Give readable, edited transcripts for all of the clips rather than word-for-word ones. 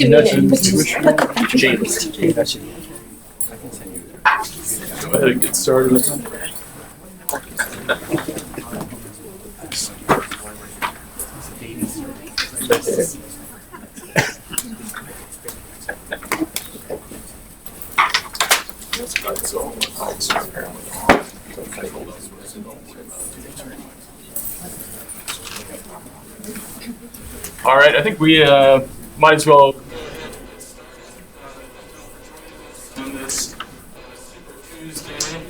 James. Go ahead and get started. All right, I think we might as well on this Tuesday,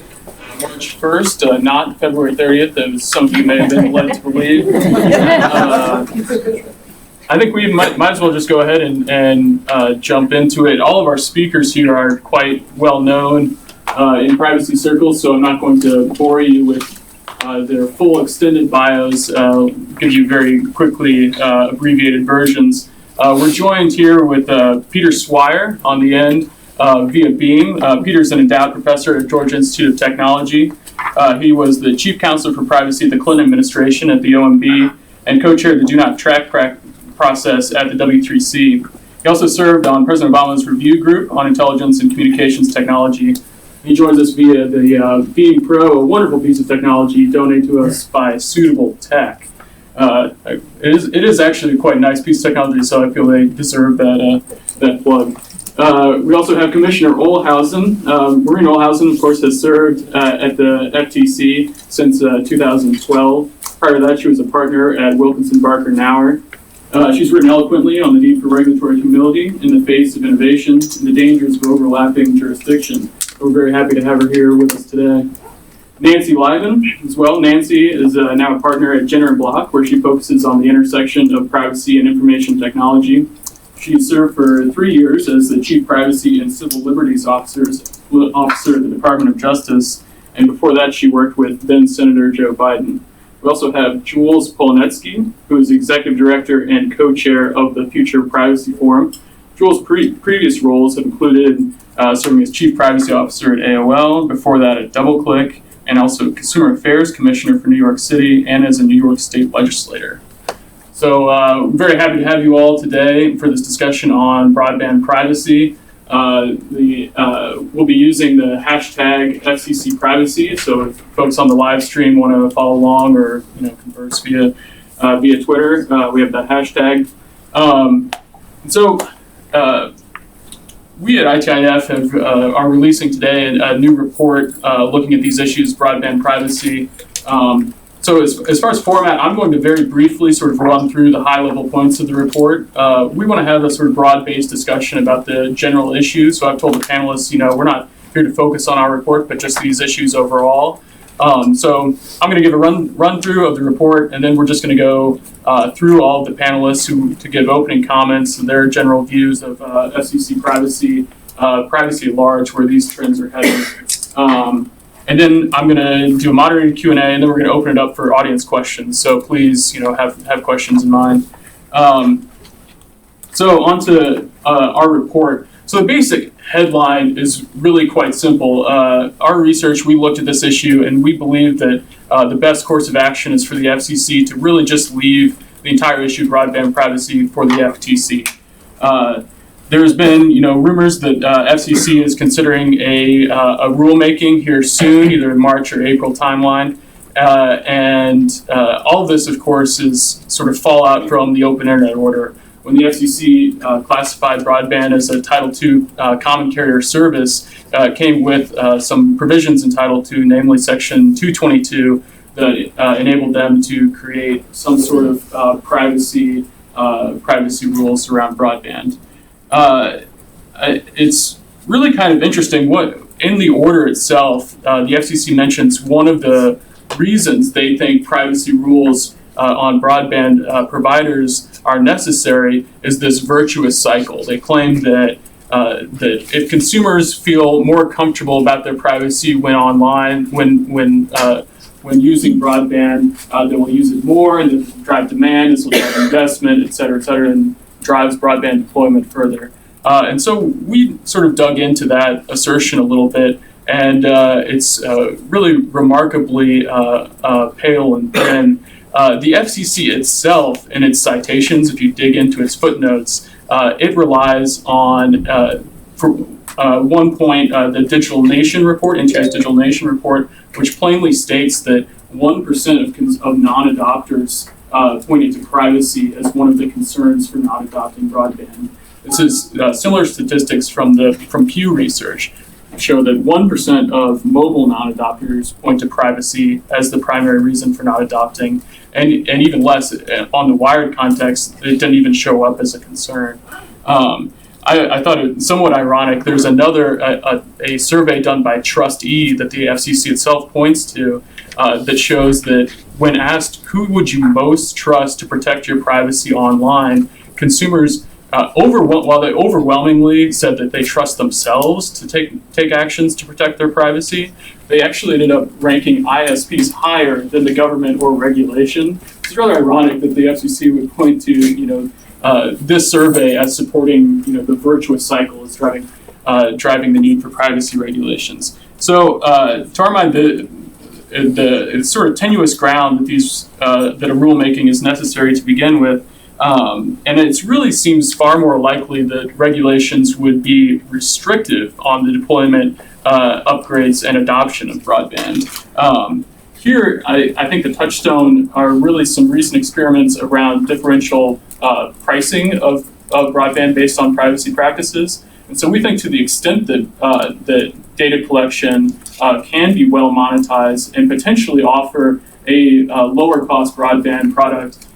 March 1st, not February 30th, as some of you may have been led to believe. I think we might as well just go ahead and jump into it. All of our speakers here are quite well known in privacy circles, so I'm not going to bore you with their full extended bios. Give you very quickly abbreviated versions. We're joined here with Piercewire on the end via Beam. Peter's an endowed professor at Georgia Institute of Technology. He was the chief counselor for privacy at the Clinton administration at the OMB and co-chaired the Do Not Track process at the W3C. He also served on President Obama's review group on intelligence and communications technology. He joins us via the Beam Pro, a wonderful piece of technology donated to us by Suitable Tech. It is actually a quite nice piece of technology, so I feel they deserve that plug. We also have Commissioner Olhausen. Maureen Olhausen, of course, has served at the FTC since 2012. Prior to that, she was a partner at Wilkinson Barker Nauer. She's written eloquently on the need for regulatory humility in the face of innovation and the dangers of overlapping jurisdiction. We're very happy to have her here with us today. Nancy Lyman as well. Nancy is now a partner at Jenner & Block, where she focuses on the intersection of privacy and information technology. She served for 3 years as the Chief Privacy and Civil Liberties Officer at the Department of Justice, and before that she worked with then Senator Joe Biden. We also have Jules Polonetsky, who is Executive Director and Co-Chair of the Future Privacy Forum. Jules' previous roles have included serving as Chief Privacy Officer at AOL, before that at DoubleClick, and also Consumer Affairs Commissioner for New York City, and as a New York State legislator. So I'm very happy to have you all today for this discussion on broadband privacy. We'll be using the hashtag FCC Privacy, so if folks on the live stream want to follow along or converse via Twitter, we have that hashtag. We at ITIF are releasing today a new report looking at these issues, broadband privacy. So as far as format, I'm going to very briefly sort of run through the high-level points of the report. We want to have a sort of broad-based discussion about the general issues. So I've told the panelists, we're not here to focus on our report, but just these issues overall. So I'm going to give a run-through of the report, and then we're just going to go through all of the panelists to give opening comments and their general views of FCC privacy, privacy at large, where these trends are heading. And then I'm going to do a moderated Q&A, and then we're going to open it up for audience questions. So please, have questions in mind. So on to our report. So the basic headline is really quite simple. Our research, we looked at this issue, and we believe that the best course of action is for the FCC to really just leave the entire issue of broadband privacy for the FTC. There's been, rumors that FCC is considering a rulemaking here soon, either in March or April timeline. And all of this, of course, is sort of fallout from the Open Internet Order. When the FCC classified broadband as a Title II common carrier service, came with some provisions in Title II, namely Section 222, that enabled them to create some sort of privacy rules around broadband. It's really kind of interesting what in the order itself, the FCC mentions one of the reasons they think privacy rules on broadband providers are necessary is this virtuous cycle. They claim that if consumers feel more comfortable about their privacy when online, when using broadband, they will use it more, and this will drive demand, this will drive investment, et cetera, and drives broadband deployment further. And so we sort of dug into that assertion a little bit, and it's really remarkably pale and thin. The FCC itself, in its citations, if you dig into its footnotes, it relies on, for one point, the Digital Nation report, NTI's Digital Nation report, which plainly states that 1% of non-adopters pointed to privacy as one of the concerns for not adopting broadband. This is similar statistics from Pew Research show that 1% of mobile non-adopters point to privacy as the primary reason for not adopting, and even less on the wired context, it didn't even show up as a concern. I thought it somewhat ironic. There's another a survey done by TrustE that the FCC itself points to that shows that when asked who would you most trust to protect your privacy online, consumers while they overwhelmingly said that they trust themselves to take actions to protect their privacy, they actually ended up ranking ISPs higher than the government or regulation. It's rather ironic that the FCC would point to this survey as supporting the virtuous cycle as driving the need for privacy regulations. So to our mind, the sort of tenuous ground that a rulemaking is necessary to begin with. And it really seems far more likely that regulations would be restrictive on the deployment, upgrades, and adoption of broadband. Here, I think the touchstone are really some recent experiments around differential pricing of broadband based on privacy practices. And so we think to the extent that data collection can be well monetized and potentially offer a lower cost broadband product,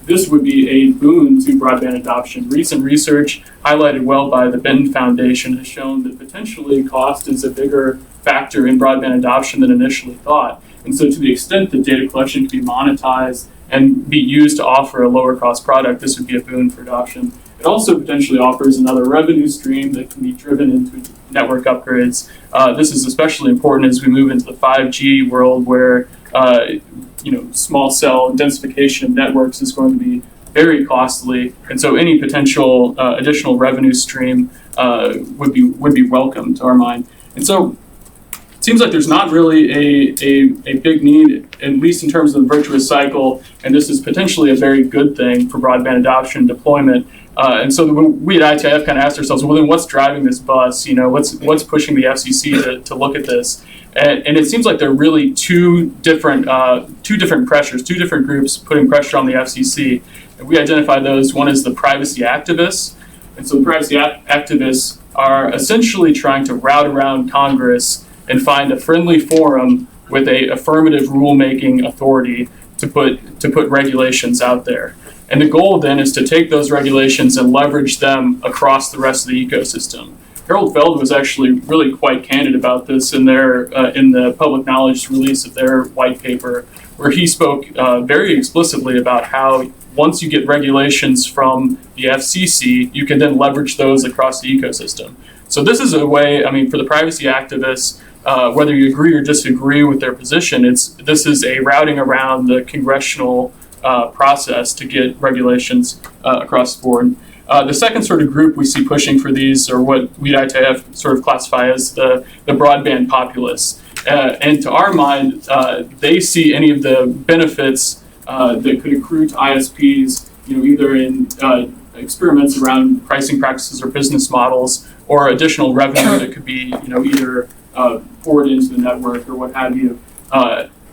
this would be a boon to broadband adoption. Recent research, highlighted well by the Benton Foundation, has shown that potentially cost is a bigger factor in broadband adoption than initially thought. And so to the extent that data collection can be monetized and be used to offer a lower cost product, this would be a boon for adoption. It also potentially offers another revenue stream that can be driven into network upgrades. This is especially important as we move into the 5G world where small cell densification of networks is going to be very costly, and so any potential additional revenue stream would be welcome to our mind. And so it seems like there's not really a big need, at least in terms of the virtuous cycle, and this is potentially a very good thing for broadband adoption and deployment. And so we at ITIF kind of asked ourselves, well, then what's driving this bus? What's pushing the FCC to look at this? And it seems like there are really two different pressures, two different groups putting pressure on the FCC. And we identify those. One is the privacy activists. And so the privacy activists are essentially trying to route around Congress and find a friendly forum with a affirmative rulemaking authority to put regulations out there. And the goal then is to take those regulations and leverage them across the rest of the ecosystem. Harold Feld was actually really quite candid about this in the public knowledge release of their white paper, where he spoke very explicitly about how once you get regulations from the FCC, you can then leverage those across the ecosystem. So this is a way, for the privacy activists, whether you agree or disagree with their position, this is a routing around the congressional process to get regulations across the board. The second sort of group we see pushing for these are what we at ITIF sort of classify as the broadband populace. And to our mind, they see any of the benefits that could accrue to ISPs, either in experiments around pricing practices or business models, or additional revenue that could be, either forwarded into the network or what have you,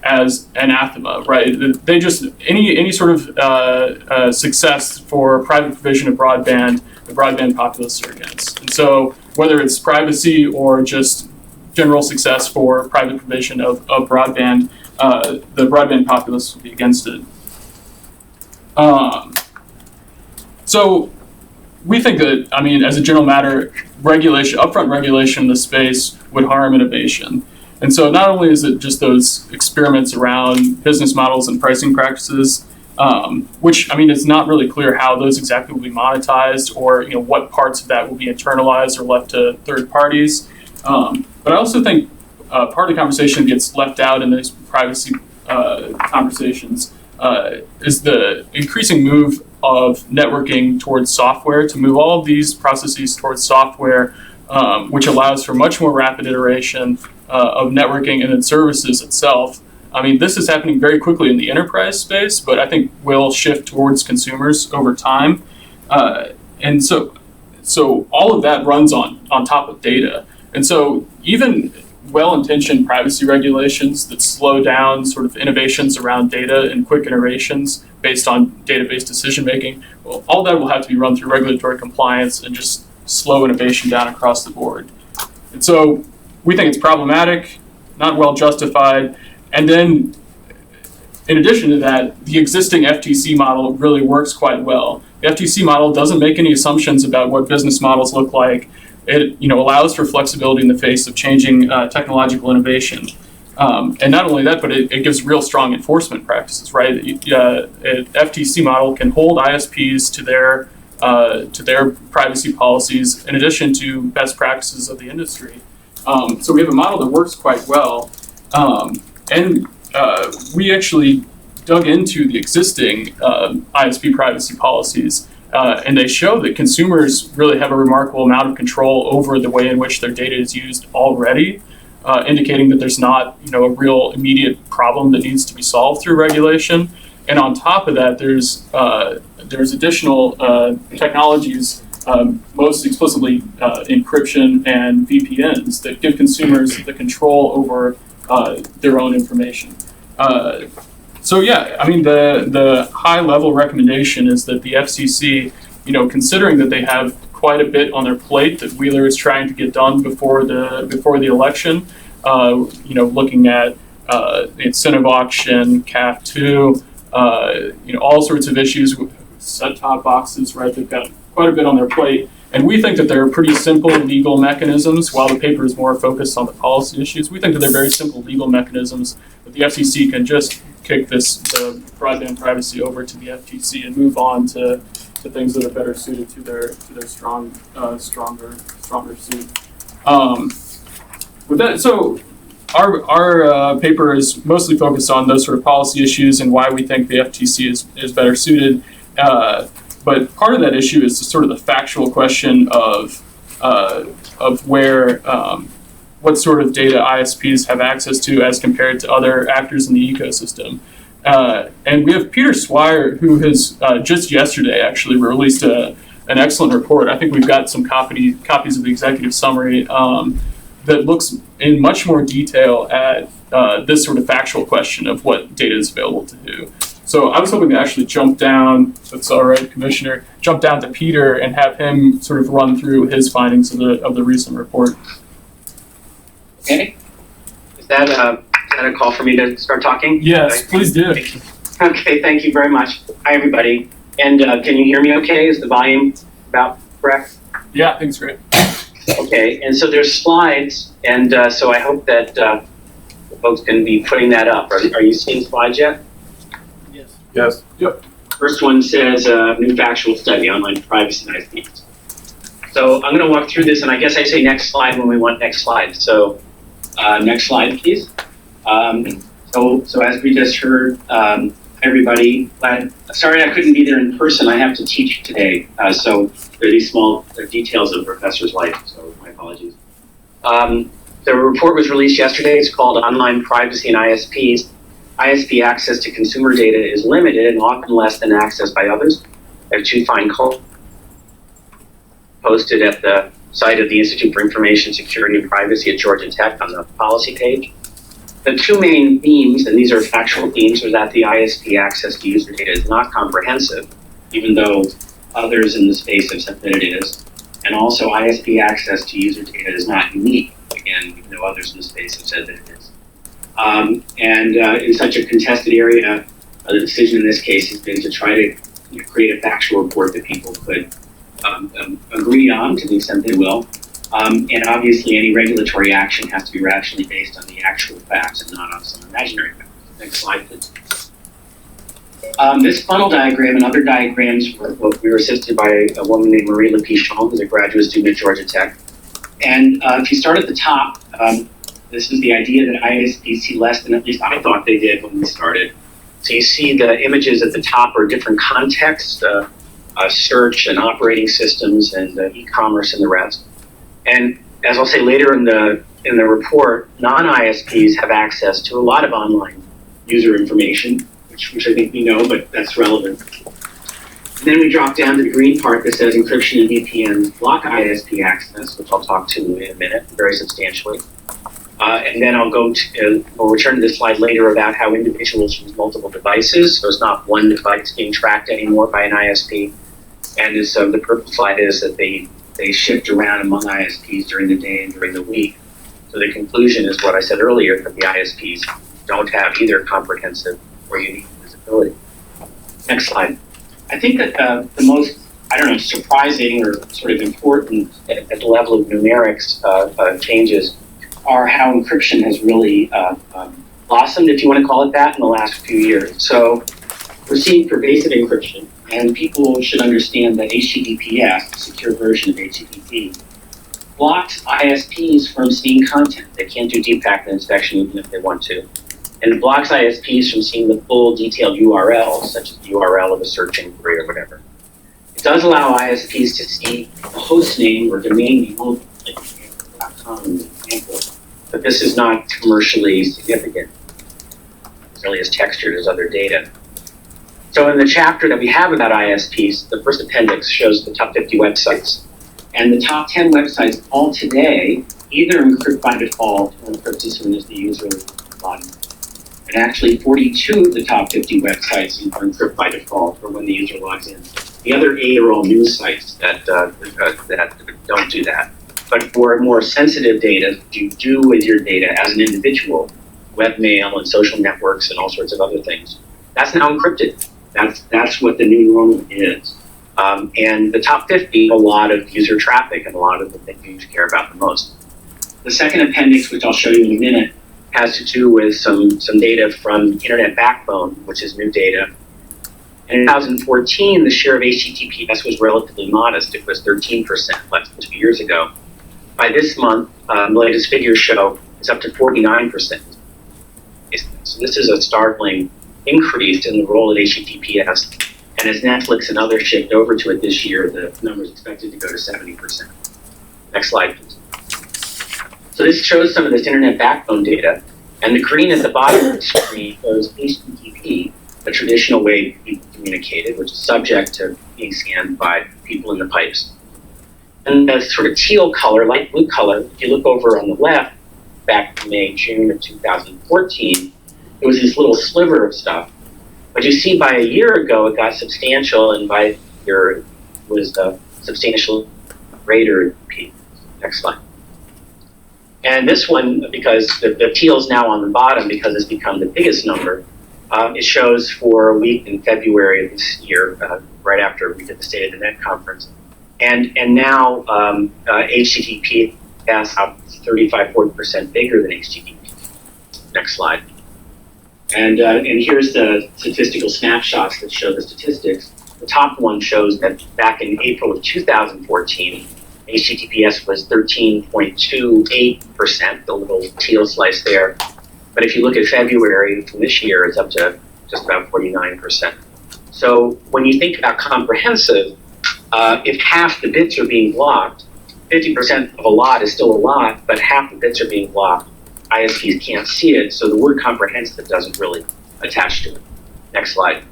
as anathema, right? They just, any sort of success for private provision of broadband, the broadband populace are against. And so whether it's privacy or just general success for private provision of broadband, the broadband populace will be against it. So we think that, as a general matter, upfront regulation in the space would harm innovation. And so not only is it just those experiments around business models and pricing practices, which, it's not really clear how those exactly will be monetized or, what parts of that will be internalized or left to third parties. But I also think part of the conversation gets left out in those privacy conversations is the increasing move of networking towards software, to move all of these processes towards software, which allows for much more rapid iteration of networking and then services itself. This is happening very quickly in the enterprise space, but I think will shift towards consumers over time. And so all of that runs on top of data. And so even well-intentioned privacy regulations that slow down sort of innovations around data and quick iterations based on database decision-making, well, all that will have to be run through regulatory compliance and just slow innovation down across the board. And so we think it's problematic, not well justified. And then in addition to that, the existing FTC model really works quite well. The FTC model doesn't make any assumptions about what business models look like. It allows for flexibility in the face of changing technological innovation. And not only that, but it gives real strong enforcement practices, right? An FTC model can hold ISPs to their privacy policies in addition to best practices of the industry. So we have a model that works quite well. And we actually dug into the existing ISP privacy policies, and they show that consumers really have a remarkable amount of control over the way in which their data is used already, indicating that there's not a real immediate problem that needs to be solved through regulation. And on top of that, there's additional technologies, most explicitly encryption and VPNs, that give consumers the control over their own information. So yeah, I mean, the high level recommendation is that the FCC, considering that they have quite a bit on their plate that Wheeler is trying to get done before the election, looking at incentive auction, CAF2, all sorts of issues with set-top boxes, right? They've got quite a bit on their plate. And we think that they're pretty simple legal mechanisms. While the paper is more focused on the policy issues, we think that they're very simple legal mechanisms that the FCC can just kick the broadband privacy over to the FTC and move on to things that are better suited to their stronger suit. With that, so our paper is mostly focused on those sort of policy issues and why we think the FTC is better suited. But part of that issue is sort of the factual question of where what sort of data ISPs have access to as compared to other actors in the ecosystem. And we have Piercewire, who has just yesterday actually released an excellent report. I think we've got some copies of the executive summary that looks in much more detail at this sort of factual question of what data is available to who. So I was hoping to actually jump down, if that's all right, Commissioner, jump down to Peter and have him sort of run through his findings of the recent report. Okay. Is that a call for me to start talking? Yes, please do. Okay, thank you very much. Hi, everybody. And can you hear me okay? Is the volume about correct? Yeah, I think it's great. Okay, and so there's slides, and so I hope that the folks can be putting that up. Are you seeing slides yet? Yes. Yep. First one says new factual study, online privacy and ISPs. So I'm going to walk through this, and I guess I say next slide when we want next slide. So next slide, please. So as we just heard, everybody, sorry I couldn't be there in person. I have to teach today. So there are these small details of a professor's life, so my apologies. The report was released yesterday. It's called Online Privacy and ISPs. ISP access to consumer data is limited and often less than access by others. I have two fine calls posted at the site of the Institute for Information Security and Privacy at Georgia Tech on the policy page. The two main themes, and these are factual themes, are that the ISP access to user data is not comprehensive, even though others in the space have said that it is. And also ISP access to user data is not unique, again, even though others in the space have said that it is. In such a contested area, the decision in this case has been to try to create a factual report that people could agree on to the extent they will. And obviously any regulatory action has to be rationally based on the actual facts and not on some imaginary facts. Next slide, please. This funnel diagram and other diagrams we were assisted by a woman named Marie Lepichon, who's a graduate student at Georgia Tech. And if you start at the top, this is the idea that ISPs see less than at least I thought they did when we started. So you see the images at the top are different contexts, search and operating systems and e-commerce and the rest. And as I'll say later in the report, non-ISPs have access to a lot of online user information, which I think we know, but that's relevant. And then we drop down to the green part that says encryption and VPN block ISP access, which I'll talk to in a minute, very substantially. And then we'll return to this slide later about how individuals use multiple devices. So it's not one device being tracked anymore by an ISP. And the purple slide is that they shift around among ISPs during the day and during the week. So the conclusion is what I said earlier, that the ISPs don't have either comprehensive or unique visibility. Next slide. I think that the most, surprising or sort of important at the level of numerics changes are how encryption has really blossomed, if you want to call it that, in the last few years. So we're seeing pervasive encryption, and people should understand that HTTPS, the secure version of HTTP, blocks ISPs from seeing content. They can't do deep packet inspection even if they want to. And it blocks ISPs from seeing the full detailed URLs, such as the URL of a search inquiry or whatever. It does allow ISPs to see a host name or domain name, like .com, for example, but this is not commercially significant. It's really as textured as other data. So in the chapter that we have about ISPs, the first appendix shows the top 50 websites. And the top 10 websites all today either encrypt by default or encrypt as soon as the user logs in. And actually 42 of the top 50 websites are encrypt by default or when the user logs in. The other 8 are all news sites that don't do that. But for more sensitive data, you do with your data as an individual, webmail and social networks and all sorts of other things, that's now encrypted. That's what the new normal is. And the top 50, a lot of user traffic and a lot of the things you care about the most. The second appendix, which I'll show you in a minute, has to do with some data from Internet Backbone, which is new data. And in 2014, the share of HTTPS was relatively modest. It was 13%, less than 2 years ago. By this month, the latest figures show it's up to 49%. So this is a startling increase in the role of HTTPS. And as Netflix and others shift over to it this year, the number is expected to go to 70%. Next slide, please. So this shows some of this Internet Backbone data. And the green at the bottom of the screen shows HTTP, the traditional way people communicated, which is subject to being scanned by people in the pipes. And the sort of teal color, light blue color, if you look over on the left, back in May, June of 2014, it was this little sliver of stuff. But you see by a year ago, it got substantial, and by a year, it was substantially greater peak. Next slide. And this one, because the teal's now on the bottom because it's become the biggest number, it shows for a week in February of this year, right after we did the State of the Net conference. And now HTTP is up 35-40% bigger than HTTP. Next slide. And here's the statistical snapshots that show the statistics. The top one shows that back in April of 2014, HTTPS was 13.28%, the little teal slice there. But if you look at February from this year, it's up to just about 49%. So when you think about comprehensive, if half the bits are being blocked, 50% of a lot is still a lot, but half the bits are being blocked. ISPs can't see it, so the word comprehensive doesn't really attach to it. Next slide.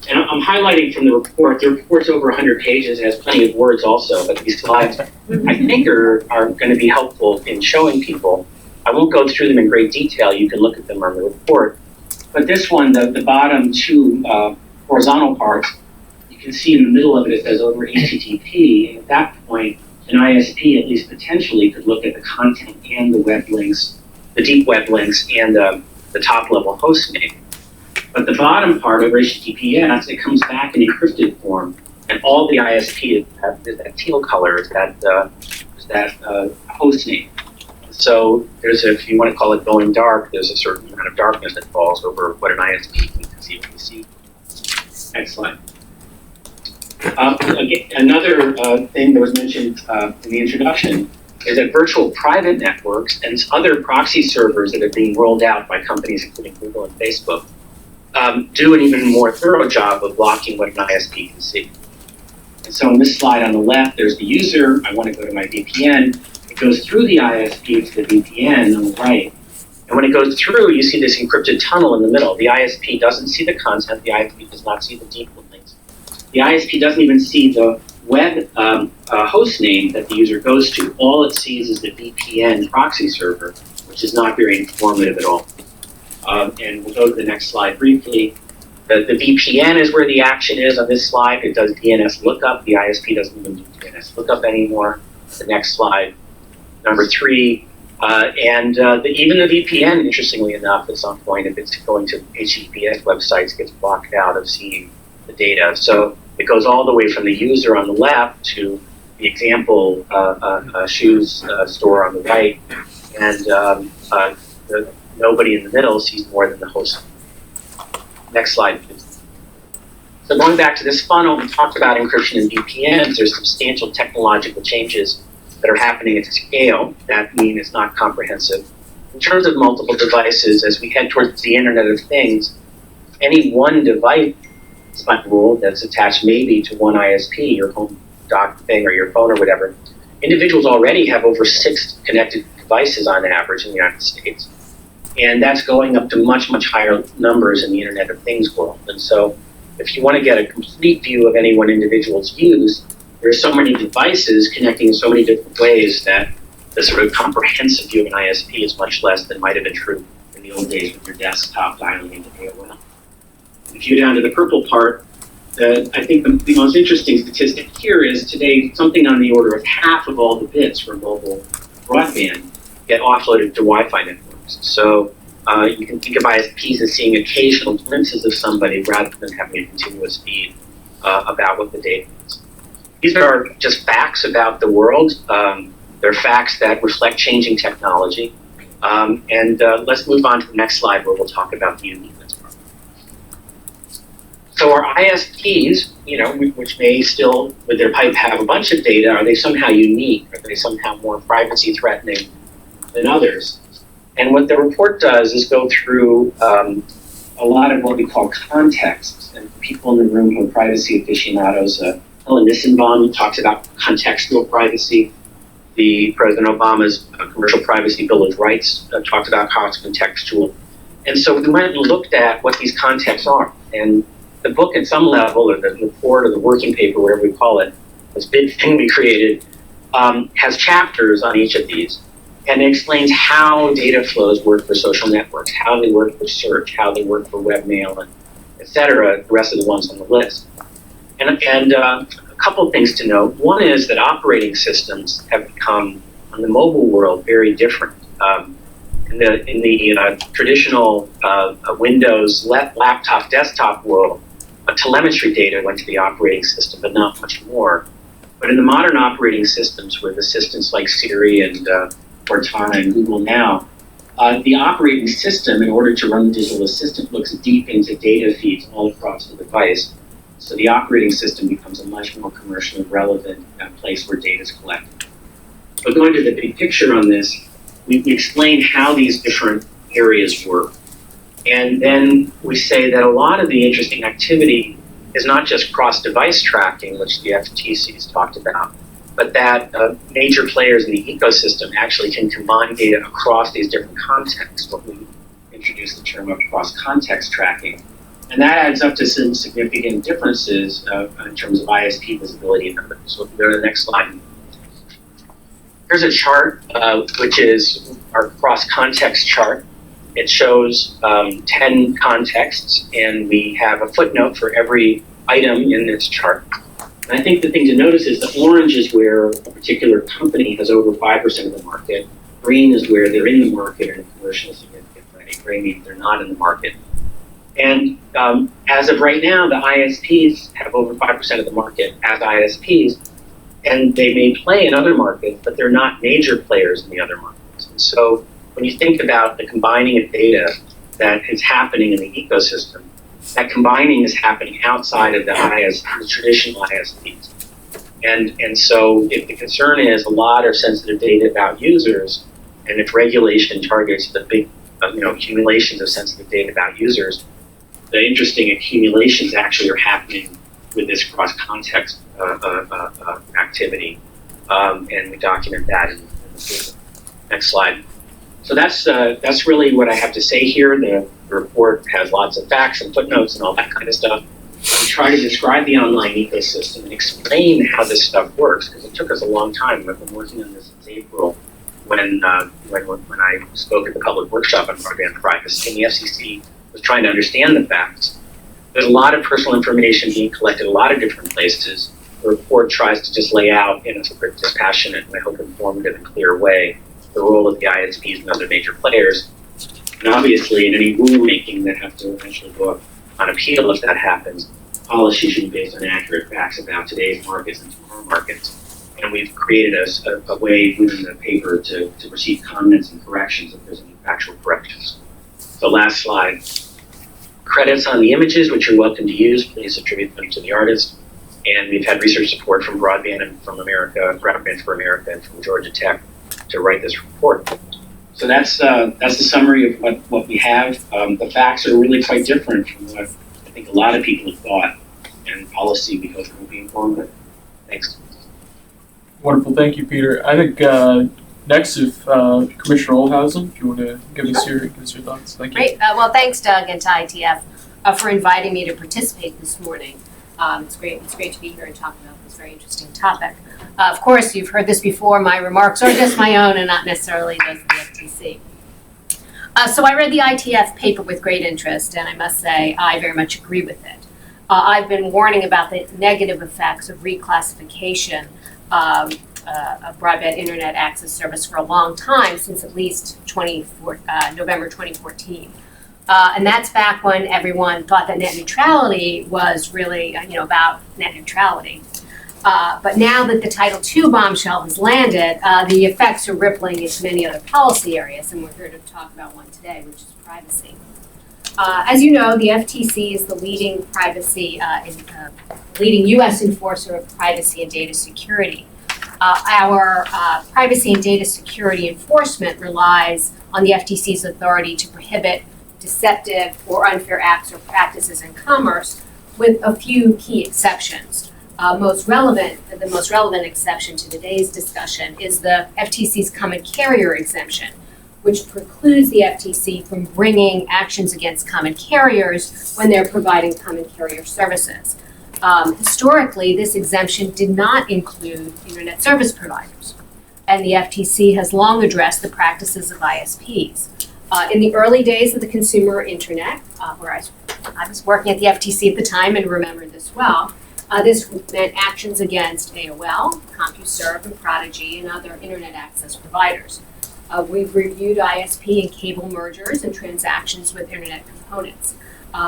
And I'm highlighting from the report. The report's over 100 pages. It has plenty of words also, but these slides, I think, are going to be helpful in showing people. I won't go through them in great detail. You can look at them on the report. But this one, the bottom two horizontal parts, you can see in the middle of it, it says over HTTP. And at that point, an ISP, at least potentially, could look at the content and the web links, the deep web links, and the top-level host name. But the bottom part of HTTPS, it comes back in encrypted form, and all the ISP is that teal color, is that host name. So there's if you want to call it going dark, there's a certain amount of darkness that falls over what an ISP can conceivably see. Next slide. Again, another thing that was mentioned in the introduction is that virtual private networks and other proxy servers that are being rolled out by companies including Google and Facebook do an even more thorough job of blocking what an ISP can see. And so in this slide on the left, there's the user. I want to go to my VPN. It goes through the ISP to the VPN on the right. And when it goes through, you see this encrypted tunnel in the middle. The ISP doesn't see the content. The ISP does not see the deep links. the ISP doesn't even see the web host name that the user goes to. All it sees is the VPN proxy server, which is not very informative at all. And we'll go to the next slide briefly. The VPN is where the action is on this slide. It does DNS lookup. The ISP doesn't even do DNS lookup anymore. The next slide, number 3. Even the VPN, interestingly enough, at some point, if it's going to HTTPS websites, gets blocked out of seeing the data. So it goes all the way from the user on the left to the example shoes store on the right, and nobody in the middle sees more than the host. Next slide, please. So going back to this funnel, we talked about encryption and VPNs. There's substantial technological changes that are happening at scale that mean it's not comprehensive. In terms of multiple devices, as we head towards the Internet of Things, any one device by rule that's attached maybe to one ISP, your home dock thing or your phone or whatever, individuals already have over 6 connected devices on average in the United States. And that's going up to much, much higher numbers in the Internet of Things world. And so if you want to get a complete view of any one individual's use, there's so many devices connecting in so many different ways that the sort of comprehensive view of an ISP is much less than might have been true in the old days with your desktop dialing into AOL. If you go down to the purple part, I think the most interesting statistic here is today something on the order of half of all the bits for mobile broadband get offloaded to Wi-Fi networks. So you can think of ISPs as seeing occasional glimpses of somebody rather than having a continuous feed about what the data is. These are just facts about the world. They're facts that reflect changing technology. Let's move on to the next slide where we'll talk about the uniqueness part. So our ISPs, which may still, with their pipe, have a bunch of data, are they somehow unique? Are they somehow more privacy threatening than others? And what the report does is go through a lot of what we call contexts. And people in the room who are privacy aficionados, Helen Nissenbaum talks about contextual privacy. The President Obama's Commercial Privacy Bill of Rights talked about how it's contextual. And so we went and looked at what these contexts are. And the book at some level, or the report or the working paper, whatever we call it, this big thing we created, has chapters on each of these. And it explains how data flows work for social networks, how they work for search, how they work for webmail, and et cetera, the rest of the ones on the list. And a couple of things to note. One is that operating systems have become, in the mobile world, very different. In the traditional Windows laptop, desktop world, telemetry data went to the operating system, but not much more. But in the modern operating systems, with assistants like Siri and Cortana and Google Now, the operating system, in order to run the digital assistant, looks deep into data feeds all across the device. So the operating system becomes a much more commercially relevant place where data is collected. But going to the big picture on this, we explain how these different areas work. And then we say that a lot of the interesting activity is not just cross-device tracking, which the FTC has talked about, but that major players in the ecosystem actually can combine data across these different contexts, what we introduced the term of cross-context tracking. And that adds up to some significant differences in terms of ISP visibility numbers. So if we go to the next slide. Here's a chart, which is our cross-context chart. It shows 10 contexts, and we have a footnote for every item in this chart. And I think the thing to notice is that orange is where a particular company has over 5% of the market. Green is where they're in the market in a commercially significant way. Gray means they're not in the market. And as of right now, the ISPs have over 5% of the market as ISPs, and they may play in other markets, but they're not major players in the other markets. And so when you think about the combining of data that is happening in the ecosystem, that combining is happening outside of the traditional ISPs. And so if the concern is a lot of sensitive data about users, and if regulation targets the big accumulations of sensitive data about users, the interesting accumulations actually are happening with this cross-context activity, and we document that in the paper. Next slide. So that's really what I have to say here. The report has lots of facts and footnotes and all that kind of stuff. We try to describe the online ecosystem and explain how this stuff works, because it took us a long time. I've been working on this since April when I spoke at the public workshop on broadband privacy, and the FCC was trying to understand the facts. There's a lot of personal information being collected a lot of different places. The report tries to just lay out in a sort of dispassionate and I hope informative and clear way the role of the ISPs and other major players. And obviously, in any rulemaking that have to eventually go up on appeal, if that happens, policy should be based on accurate facts about today's markets and tomorrow markets. And we've created a way within the paper to receive comments and corrections if there's any factual corrections. So last slide. Credits on the images, which you're welcome to use. Please attribute them to the artist. And we've had research support from Broadband and from America, Broadband for America, and from Georgia Tech to write this report. So that's the summary of what we have. The facts are really quite different from what I think a lot of people have thought, and policy we hope will be informative. Thanks. Wonderful, thank you, Peter. I think next, if Commissioner Olhausen, if you want to give us your thoughts. Thank you. Great. Well, thanks, Doug, and to ITF for inviting me to participate this morning. It's great to be here and talk about this very interesting topic. Of course, you've heard this before. My remarks are just my own and not necessarily those of the FTC. So I read the ITF paper with great interest, and I must say I very much agree with it. I've been warning about the negative effects of reclassification of broadband internet access service for a long time, since at least November 2014. And that's back when everyone thought that net neutrality was really, about net neutrality. But now that the Title II bombshell has landed, the effects are rippling into many other policy areas, and we're here to talk about one today, which is privacy. As you know, the FTC is the leading leading U.S. enforcer of privacy and data security. Our privacy and data security enforcement relies on the FTC's authority to prohibit deceptive or unfair acts or practices in commerce, with a few key exceptions. The most relevant exception to today's discussion is the FTC's common carrier exemption, which precludes the FTC from bringing actions against common carriers when they're providing common carrier services. Historically, this exemption did not include internet service providers, and the FTC has long addressed the practices of ISPs. In the early days of the consumer internet, where I was working at the FTC at the time and remember this well, this meant actions against AOL, CompuServe, and Prodigy, and other internet access providers. We've reviewed ISP and cable mergers and transactions with internet components.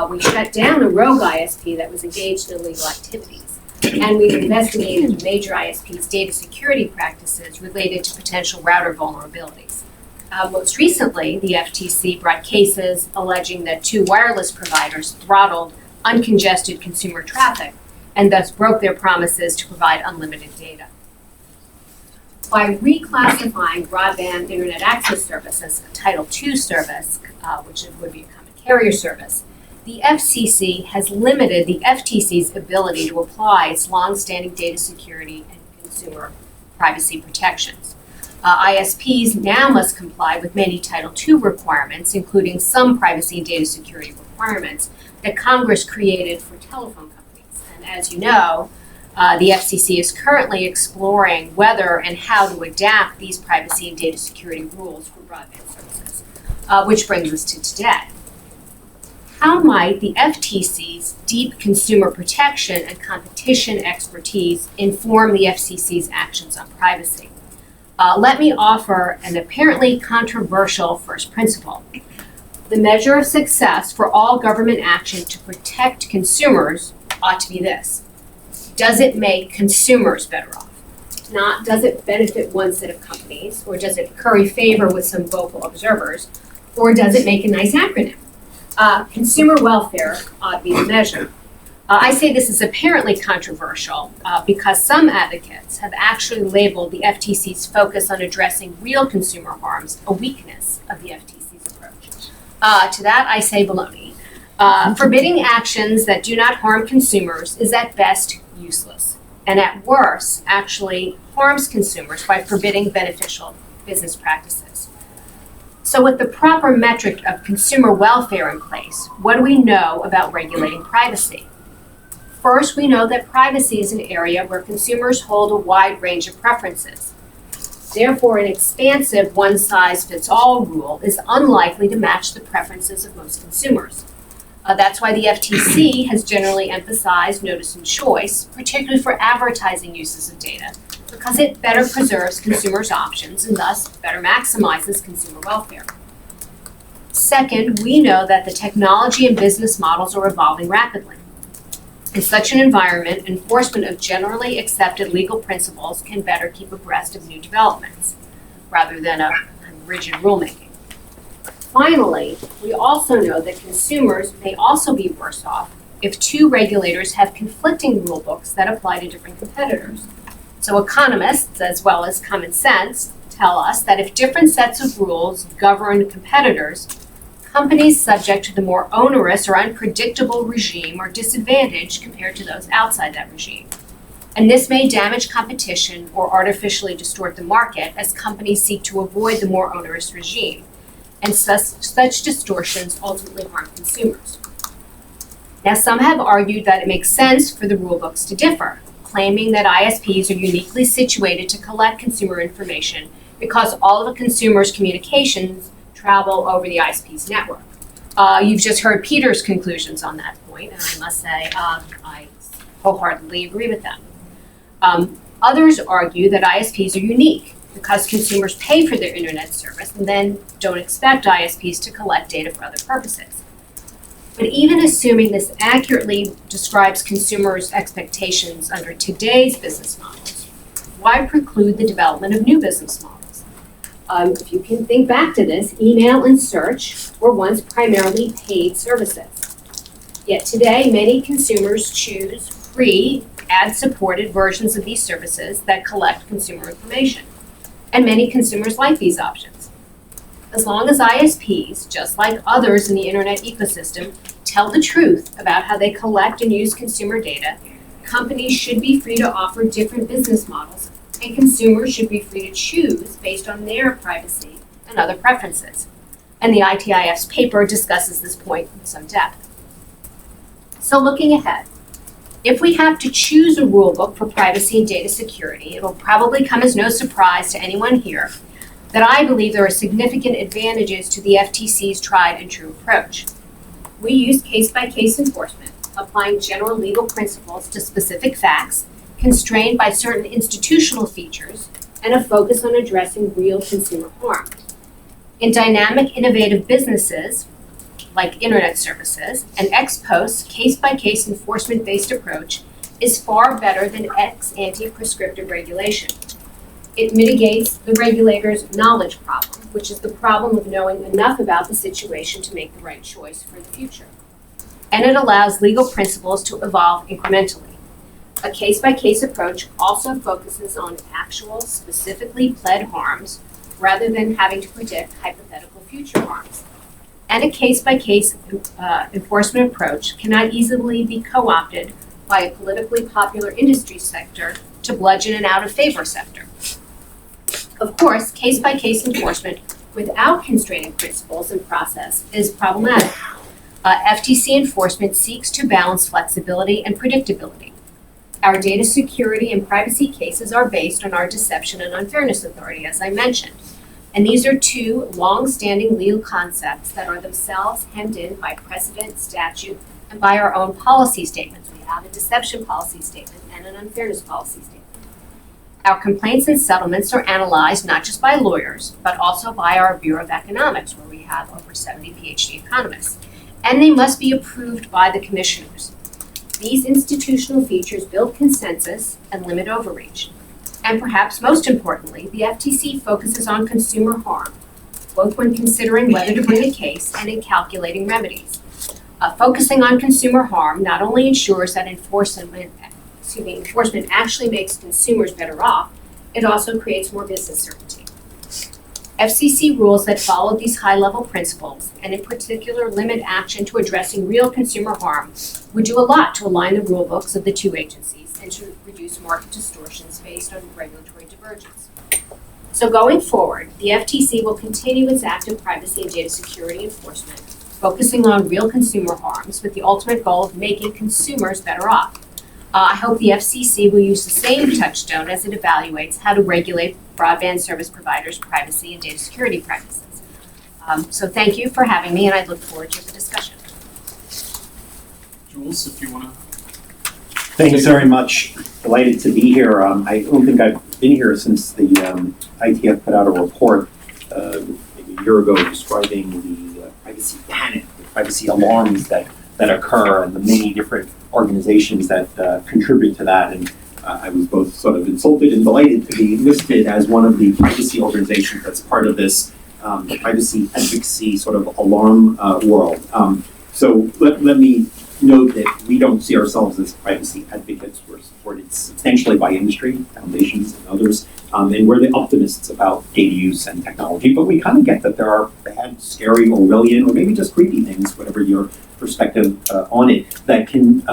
We shut down a rogue ISP that was engaged in illegal activities. And we've investigated major ISP's data security practices related to potential router vulnerabilities. Most recently, the FTC brought cases alleging that two wireless providers throttled uncongested consumer traffic and thus broke their promises to provide unlimited data. By reclassifying broadband internet access service as a Title II service, which would be a common carrier service, the FCC has limited the FTC's ability to apply its longstanding data security and consumer privacy protections. ISPs now must comply with many Title II requirements, including some privacy and data security requirements that Congress created for telephone companies. And as you know, the FCC is currently exploring whether and how to adapt these privacy and data security rules for broadband services, which brings us to today. How might the FTC's deep consumer protection and competition expertise inform the FCC's actions on privacy? Let me offer an apparently controversial first principle. The measure of success for all government action to protect consumers ought to be this: does it make consumers better off? Not does it benefit one set of companies, or does it curry favor with some vocal observers, or does it make a nice acronym? Consumer welfare ought to be the measure. I say this is apparently controversial because some advocates have actually labeled the FTC's focus on addressing real consumer harms a weakness of the FTC's approach. To that, I say baloney. Forbidding actions that do not harm consumers is at best useless, and at worst actually harms consumers by forbidding beneficial business practices. So with the proper metric of consumer welfare in place, what do we know about regulating privacy? First, we know that privacy is an area where consumers hold a wide range of preferences. Therefore, an expansive one-size-fits-all rule is unlikely to match the preferences of most consumers. That's why the FTC has generally emphasized notice and choice, particularly for advertising uses of data, because it better preserves consumers' options and thus better maximizes consumer welfare. Second, we know that the technology and business models are evolving rapidly. In such an environment, enforcement of generally accepted legal principles can better keep abreast of new developments, rather than a rigid rulemaking. Finally, we also know that consumers may also be worse off if two regulators have conflicting rule books that apply to different competitors. So economists, as well as common sense, tell us that if different sets of rules govern competitors, companies subject to the more onerous or unpredictable regime are disadvantaged compared to those outside that regime. And this may damage competition or artificially distort the market as companies seek to avoid the more onerous regime. And such distortions ultimately harm consumers. Now, some have argued that it makes sense for the rulebooks to differ, claiming that ISPs are uniquely situated to collect consumer information because all of a consumer's communications travel over the ISP's network. You've just heard Peter's conclusions on that point, and I must say I wholeheartedly agree with them. Others argue that ISPs are unique because consumers pay for their internet service and then don't expect ISPs to collect data for other purposes. But even assuming this accurately describes consumers' expectations under today's business models, why preclude the development of new business models? If you can think back to this, email and search were once primarily paid services. Yet today, many consumers choose free, ad-supported versions of these services that collect consumer information. And many consumers like these options. As long as ISPs, just like others in the internet ecosystem, tell the truth about how they collect and use consumer data, companies should be free to offer different business models, and consumers should be free to choose based on their privacy and other preferences. And the ITIF's paper discusses this point in some depth. So looking ahead, if we have to choose a rulebook for privacy and data security, it will probably come as no surprise to anyone here that I believe there are significant advantages to the FTC's tried and true approach. We use case-by-case enforcement, applying general legal principles to specific facts, constrained by certain institutional features, and a focus on addressing real consumer harm. In dynamic, innovative businesses, like internet services, an ex-post, case-by-case enforcement-based approach is far better than ex-ante prescriptive regulation. It mitigates the regulator's knowledge problem, which is the problem of knowing enough about the situation to make the right choice for the future. And it allows legal principles to evolve incrementally. A case-by-case approach also focuses on actual, specifically pled harms, rather than having to predict hypothetical future harms. And a case-by-case enforcement approach cannot easily be co-opted by a politically popular industry sector to bludgeon an out-of-favor sector. Of course, case-by-case enforcement without constraining principles and process is problematic. FTC enforcement seeks to balance flexibility and predictability. Our data security and privacy cases are based on our deception and unfairness authority, as I mentioned. And these are two long-standing legal concepts that are themselves hemmed in by precedent, statute, and by our own policy statements. We have a deception policy statement and an unfairness policy statement. Our complaints and settlements are analyzed not just by lawyers, but also by our Bureau of Economics, where we have over 70 PhD economists. And they must be approved by the commissioners. These institutional features build consensus and limit overreach. And perhaps most importantly, the FTC focuses on consumer harm, both when considering whether to bring a case and in calculating remedies. Focusing on consumer harm not only ensures that enforcement actually makes consumers better off, it also creates more business certainty. FCC rules that follow these high-level principles, and in particular limit action to addressing real consumer harm, would do a lot to align the rulebooks of the two agencies and to reduce market distortions based on regulatory divergence. So going forward, the FTC will continue its active privacy and data security enforcement, focusing on real consumer harms with the ultimate goal of making consumers better off. I hope the FCC will use the same touchstone as it evaluates how to regulate broadband service providers' privacy and data security practices. So thank you for having me, and I look forward to the discussion. Jules, if you want to. Thanks very much. Delighted to be here. I don't think I've been here since the ITIF put out a report maybe a year ago describing the privacy panic, the privacy alarms that occur, and the many different organizations that contribute to that. And I was both sort of insulted and delighted to be listed as one of the privacy organizations that's part of this privacy advocacy sort of alarm world. So let me note that we don't see ourselves as privacy advocates. We're supported substantially by industry, foundations, and others, and we're the optimists about data use and technology, but we kind of get that there are bad, scary, Orwellian, or maybe just creepy things, whatever your perspective on it, that can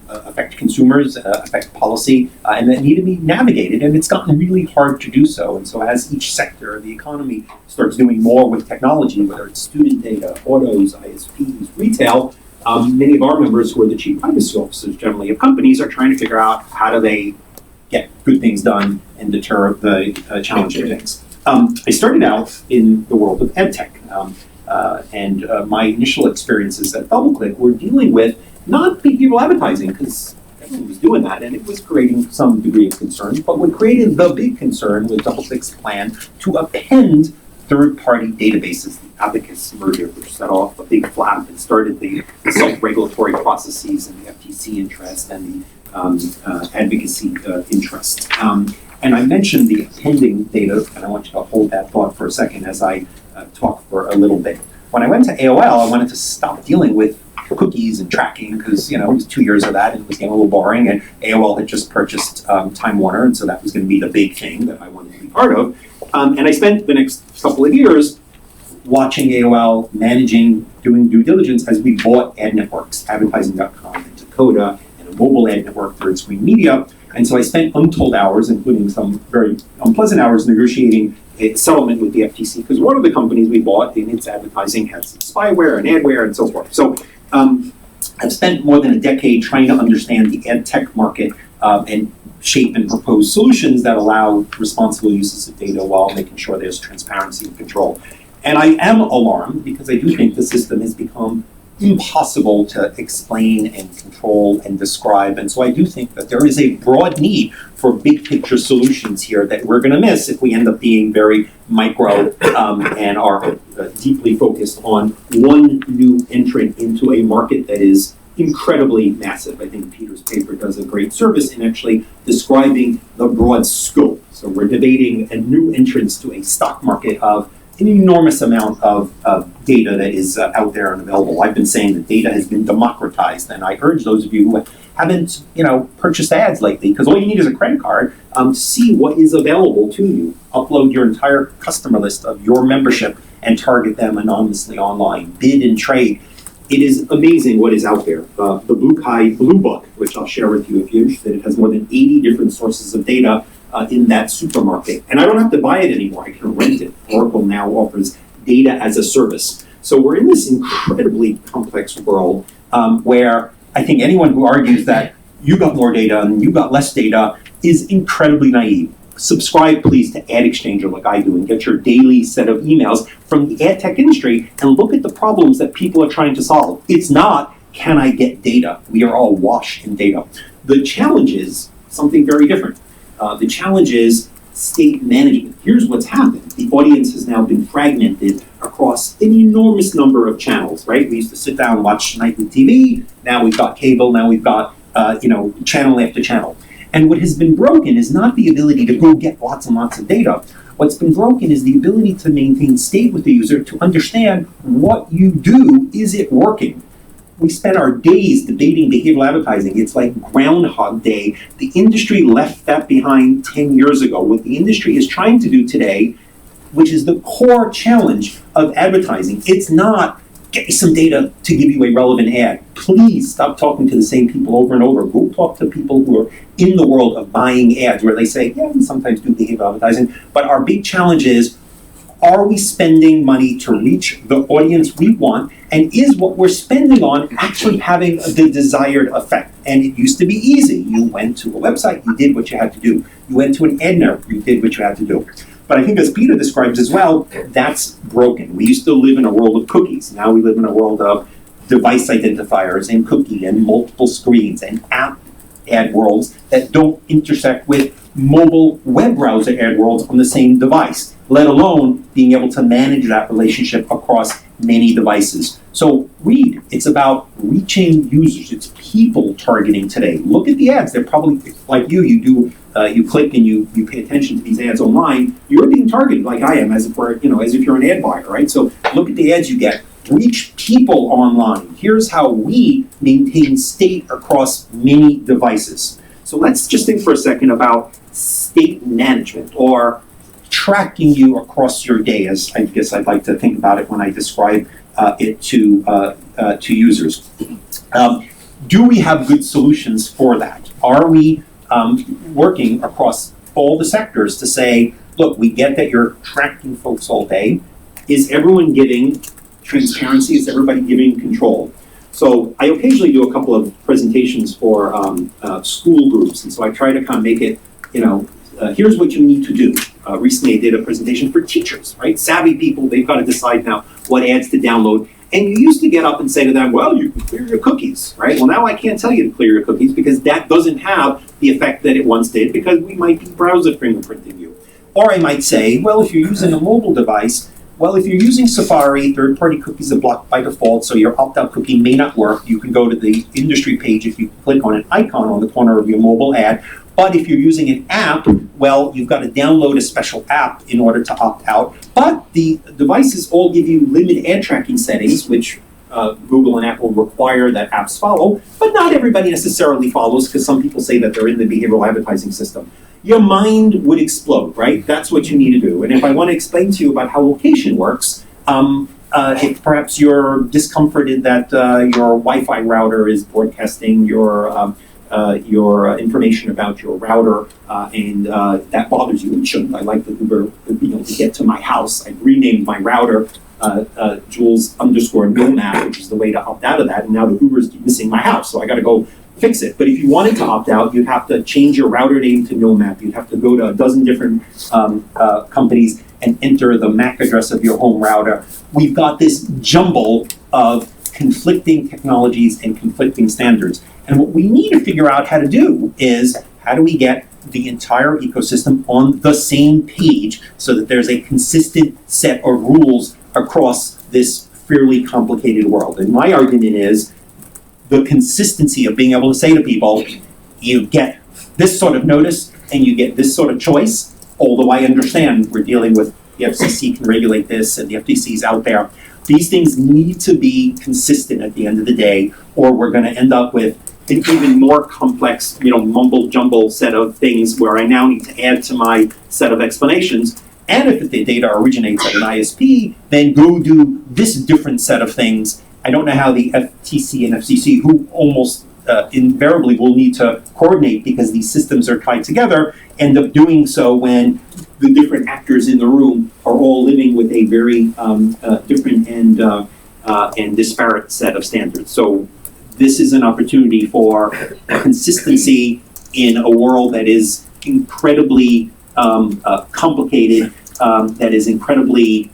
affect consumers, affect policy, and that need to be navigated, and it's gotten really hard to do so. And so as each sector of the economy starts doing more with technology, whether it's student data, autos, ISPs, retail, many of our members who are the chief privacy officers generally of companies are trying to figure out how do they get good things done and deter the challenging things. I started out in the world of EdTech, and my initial experiences at DoubleClick were dealing with not behavioral advertising, because everyone was doing that and it was creating some degree of concern, but what created the big concern was DoubleClick's plan to append third-party databases, the Abacus merger, which set off a big flap and started the self-regulatory processes and the FTC interest and the advocacy interest. And I mentioned the appending data, and I want you to hold that thought for a second as I talk for a little bit. When I went to AOL, I wanted to stop dealing with cookies and tracking because, it was 2 years of that and it was getting a little boring, and AOL had just purchased Time Warner, and so that was going to be the big thing that I wanted to be part of. And I spent the next couple of years watching AOL, managing, doing due diligence as we bought ad networks, advertising.com and Dakota, and a mobile ad network, Third Screen Media. And so I spent untold hours, including some very unpleasant hours, negotiating a settlement with the FTC, because one of the companies we bought in its advertising had some spyware and adware and so forth. So I've spent more than a decade trying to understand the ad tech market and shape and propose solutions that allow responsible uses of data while making sure there's transparency and control. And I am alarmed because I do think the system has become impossible to explain and control and describe. And so I do think that there is a broad need for big picture solutions here that we're going to miss if we end up being very micro and are deeply focused on one new entrant into a market that is incredibly massive. I think Peter's paper does a great service in actually describing the broad scope. So we're debating a new entrance to a stock market of an enormous amount of data that is out there and available. I've been saying that data has been democratized, and I urge those of you who haven't, purchased ads lately, because all you need is a credit card, to see what is available to you. Upload your entire customer list of your membership and target them anonymously online. Bid and trade. It is amazing what is out there. The Blue Book, which I'll share with you if you're interested, it has more than 80 different sources of data in that supermarket. And I don't have to buy it anymore, I can rent it. Oracle now offers data as a service. So we're in this incredibly complex world where I think anyone who argues that you got more data and you got less data is incredibly naive. Subscribe, please, to Ad Exchanger like I do and get your daily set of emails from the ad tech industry and look at the problems that people are trying to solve. It's not, can I get data? We are all awash in data. The challenge is something very different. The challenge is state management. Here's what's happened. The audience has now been fragmented across an enormous number of channels, right? We used to sit down and watch nightly TV. Now we've got cable. Now we've got, channel after channel. And what has been broken is not the ability to go get lots and lots of data. What's been broken is the ability to maintain state with the user to understand what you do, is it working? We spend our days debating behavioral advertising. It's like Groundhog Day. The industry left that behind 10 years ago. What the industry is trying to do today, which is the core challenge of advertising, it's not get me some data to give you a relevant ad. Please stop talking to the same people over and over. Go talk to people who are in the world of buying ads where they say, yeah, we sometimes do behavioral advertising, but our big challenge is Are we spending money to reach the audience we want? And is what we're spending on actually having the desired effect? And it used to be easy. You went to a website, you did what you had to do. You went to an ad network, you did what you had to do. But I think as Peter describes as well, that's broken. We used to live in a world of cookies. Now we live in a world of device identifiers and cookie and multiple screens and app ad worlds that don't intersect with mobile web browser ad worlds on the same device, let alone being able to manage that relationship across many devices. So read, it's about reaching users, it's people targeting today. Look at the ads, they're probably like you click and you pay attention to these ads online, you're being targeted like I am, as if you're an ad buyer, right? So look at the ads you get. Reach people online. Here's how we maintain state across many devices. So let's just think for a second about state management or tracking you across your day, as I guess I'd like to think about it when I describe it to users. Do we have good solutions for that? Are we working across all the sectors to say, look, we get that you're tracking folks all day. Is everyone giving transparency? Is everybody giving control? So I occasionally do a couple of presentations for school groups, and so I try to kind of make it, here's what you need to do. Recently I did a presentation for teachers, right? Savvy people, they've got to decide now what ads to download. And you used to get up and say to them, well, you can clear your cookies, right? Well, now I can't tell you to clear your cookies because that doesn't have the effect that it once did because we might be browser fingerprinting you. Or I might say, well, if you're using a mobile device, well, if you're using Safari, third-party cookies are blocked by default, so your opt-out cookie may not work. You can go to the industry page if you click on an icon on the corner of your mobile ad. But if you're using an app, well, you've got to download a special app in order to opt out. But the devices all give you limited ad tracking settings, which Google and Apple require that apps follow, but not everybody necessarily follows because some people say that they're in the behavioral advertising system. Your mind would explode, right? That's what you need to do. And if I want to explain to you about how location works, if perhaps you're discomforted that your Wi-Fi router is broadcasting your information about your router, and that bothers you, it shouldn't. I like the Uber being able to get to my house. I renamed my router Jules_NoMap, which is the way to opt out of that, and now the Uber's missing my house, so I got to go fix it. But if you wanted to opt out, you'd have to change your router name to NoMap. You'd have to go to a dozen different companies and enter the MAC address of your home router. We've got this jumble of conflicting technologies and conflicting standards. And what we need to figure out how to do is, how do we get the entire ecosystem on the same page so that there's a consistent set of rules across this fairly complicated world? And my argument is the consistency of being able to say to people, you get this sort of notice and you get this sort of choice, although I understand we're dealing with the FCC can regulate this and the FTC's out there. These things need to be consistent at the end of the day, or we're going to end up with an even more complex, mumble jumble set of things where I now need to add to my set of explanations. And if the data originates at an ISP, then go do this different set of things. I don't know how the FTC and FCC, who almost invariably will need to coordinate because these systems are tied together, end up doing so when the different actors in the room are all living with a very different and disparate set of standards. So this is an opportunity for consistency in a world that is incredibly complicated, that is incredibly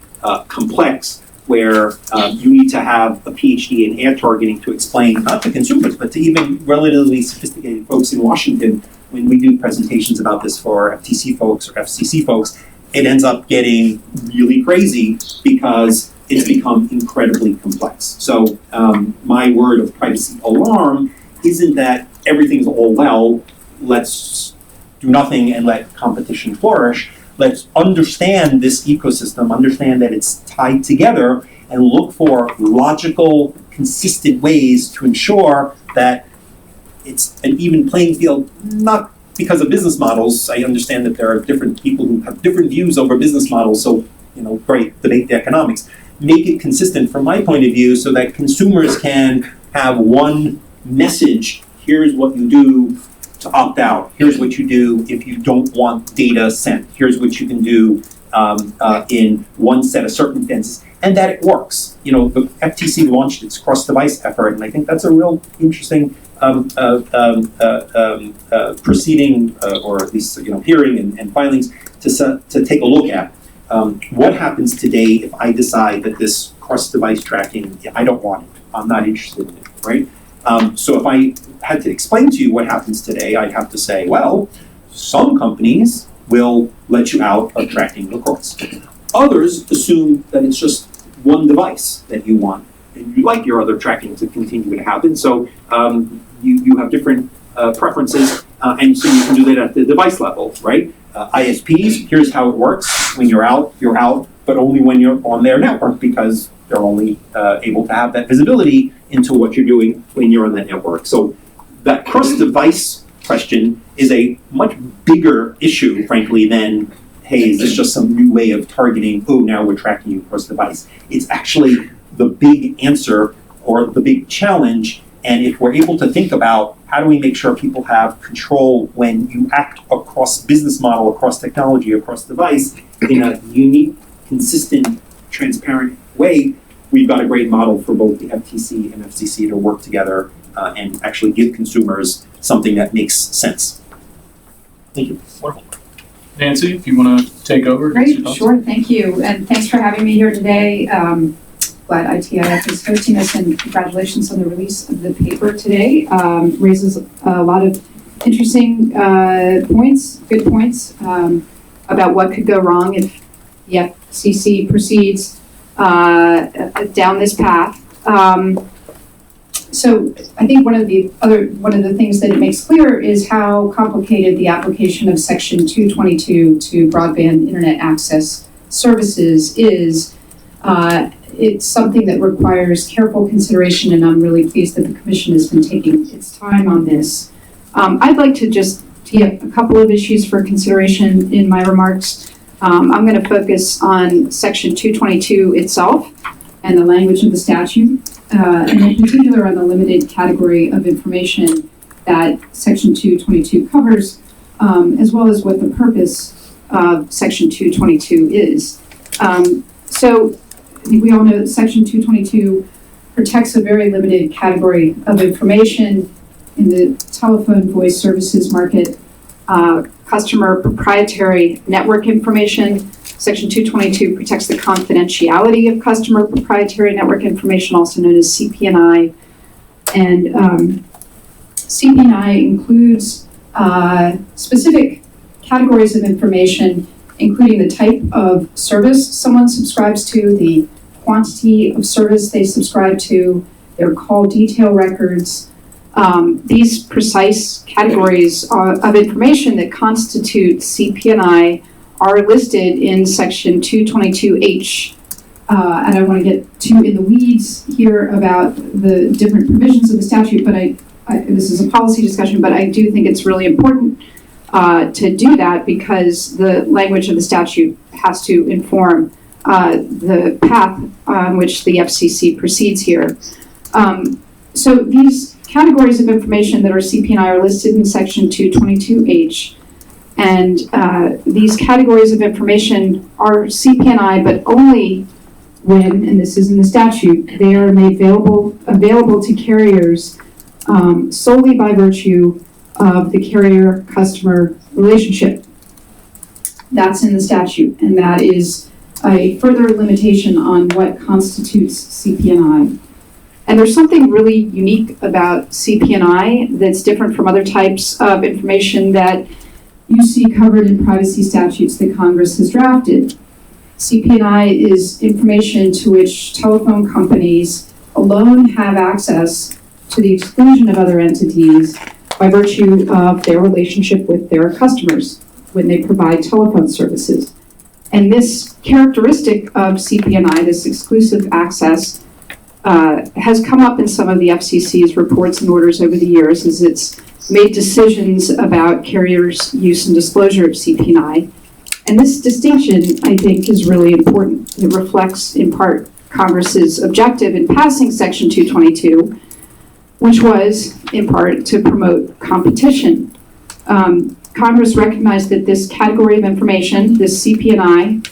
complex, where you need to have a PhD in ad targeting to explain, not to consumers, but to even relatively sophisticated folks in Washington. When we do presentations about this for FTC folks or FCC folks, it ends up getting really crazy because it's become incredibly complex. So my word of privacy alarm isn't that everything's all well, let's do nothing and let competition flourish. Let's understand this ecosystem, understand that it's tied together, and look for logical, consistent ways to ensure that it's an even playing field, not because of business models. I understand that there are different people who have different views over business models, so, great, debate the economics. Make it consistent from my point of view so that consumers can have one message. Here's what you do to opt out. Here's what you do if you don't want data sent. Here's what you can do in one set of circumstances, and that it works. You know, the FTC launched its cross-device effort, and I think that's a real interesting proceeding, or at least hearing and filings to take a look at. What happens today if I decide that this cross-device tracking, I don't want it, I'm not interested in it, right? So if I had to explain to you what happens today, I'd have to say, well, some companies will let you out of tracking across. Others assume that it's just one device that you want, and you like your other tracking to continue to happen. So you have different preferences, and so you can do that at the device level, right? ISPs, here's how it works. When you're out, but only when you're on their network, because they're only able to have that visibility into what you're doing when you're on that network. So that cross-device question is a much bigger issue, frankly, than, hey, is this just some new way of targeting, oh, now we're tracking you cross-device. It's actually the big answer or the big challenge. And if we're able to think about how do we make sure people have control when you act across business model, across technology, across device in a unique, consistent, transparent way, we've got a great model for both the FTC and FCC to work together and actually give consumers something that makes sense. Thank you. Wonderful. Nancy, if you want to take over. Great, sure, thank you. And thanks for having me here today. Glad ITIF is hosting us, and congratulations on the release of the paper today. Raises a lot of interesting points, good points, about what could go wrong if the FCC proceeds down this path. So I think one of the things that it makes clear is how complicated the application of Section 222 to broadband internet access services is. It's something that requires careful consideration, and I'm really pleased that the Commission has been taking its time on this. I'd like to just tee up a couple of issues for consideration in my remarks. I'm going to focus on Section 222 itself and the language of the statute, and in particular on the limited category of information that Section 222 covers, as well as what the purpose of Section 222 is. So I think we all know that Section 222 protects a very limited category of information in the telephone voice services market, customer proprietary network information. Section 222 protects the confidentiality of customer proprietary network information, also known as CP&I. And CP&I includes specific categories of information, including the type of service someone subscribes to, the quantity of service they subscribe to, their call detail records. These precise categories of information that constitute CP&I are listed in Section 222H. And I want to get too in the weeds here about the different provisions of the statute, but this is a policy discussion, but I do think it's really important to do that because the language of the statute has to inform the path on which the FCC proceeds here. So these categories of information that are CP&I are listed in Section 222H, and these categories of information are CP&I, but only when, and this is in the statute, they are made available to carriers solely by virtue of the carrier-customer relationship. That's in the statute, and that is a further limitation on what constitutes CP&I. And there's something really unique about CP&I that's different from other types of information that you see covered in privacy statutes that Congress has drafted. CP&I is information to which telephone companies alone have access to the exclusion of other entities by virtue of their relationship with their customers when they provide telephone services. And this characteristic of CP&I, this exclusive access, has come up in some of the FCC's reports and orders over the years as it's made decisions about carriers' use and disclosure of CP&I. And this distinction, I think, is really important. It reflects, in part, Congress's objective in passing Section 222, which was, in part, to promote competition. Congress recognized that this category of information, this CP&I,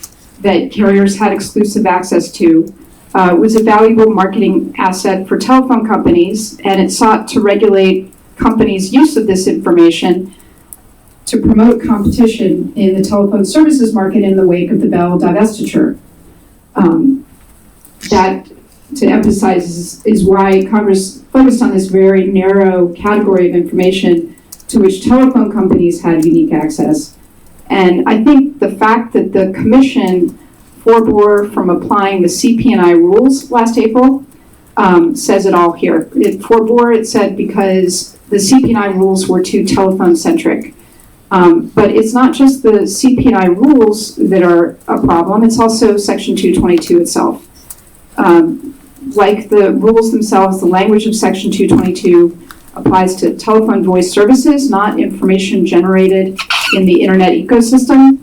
that carriers had exclusive access to was a valuable marketing asset for telephone companies, and it sought to regulate companies' use of this information to promote competition in the telephone services market in the wake of the Bell divestiture. That, to emphasize, is why Congress focused on this very narrow category of information to which telephone companies had unique access. And I think the fact that the Commission forbore from applying the CP&I rules last April says it all here. It forbore, it said, because the CP&I rules were too telephone-centric. But it's not just the CP&I rules that are a problem, it's also Section 222 itself. Like the rules themselves, the language of Section 222 applies to telephone voice services, not information generated in the internet ecosystem.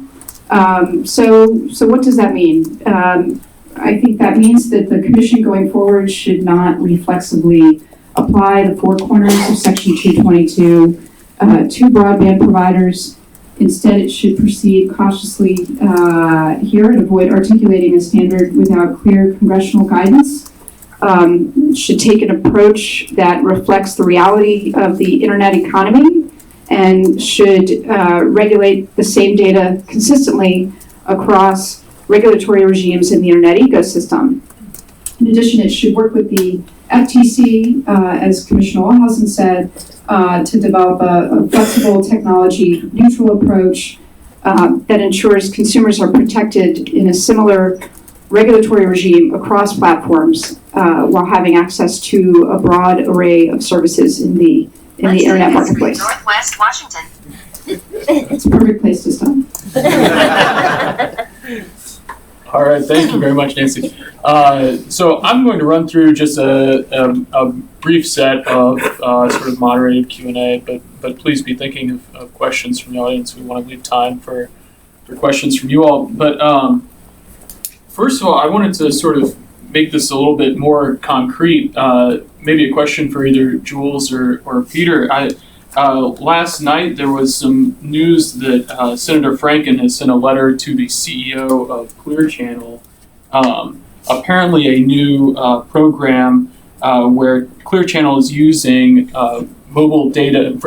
So what does that mean? I think that means that the Commission going forward should not reflexively apply the four corners of Section 222 to broadband providers. Instead, it should proceed cautiously here and avoid articulating a standard without clear congressional guidance. Should take an approach that reflects the reality of the internet economy and should regulate the same data consistently across regulatory regimes in the internet ecosystem. In addition, it should work with the FTC, as Commissioner Wallhausen said, to develop a flexible technology neutral approach that ensures consumers are protected in a similar regulatory regime across platforms while having access to a broad array of services in the internet marketplace. Northwest Washington. It's a perfect place to stop. All right, thank you very much, Nancy. So I'm going to run through just a brief set of sort of moderated Q&A, but please be thinking of questions from the audience. We want to leave time for questions from you all. But first of all, I wanted to sort of make this a little bit more concrete. Maybe a question for either Jules or Peter. Last night there was some news that Senator Franken has sent a letter to the CEO of Clear Channel. Apparently a new program where Clear Channel is using mobile data,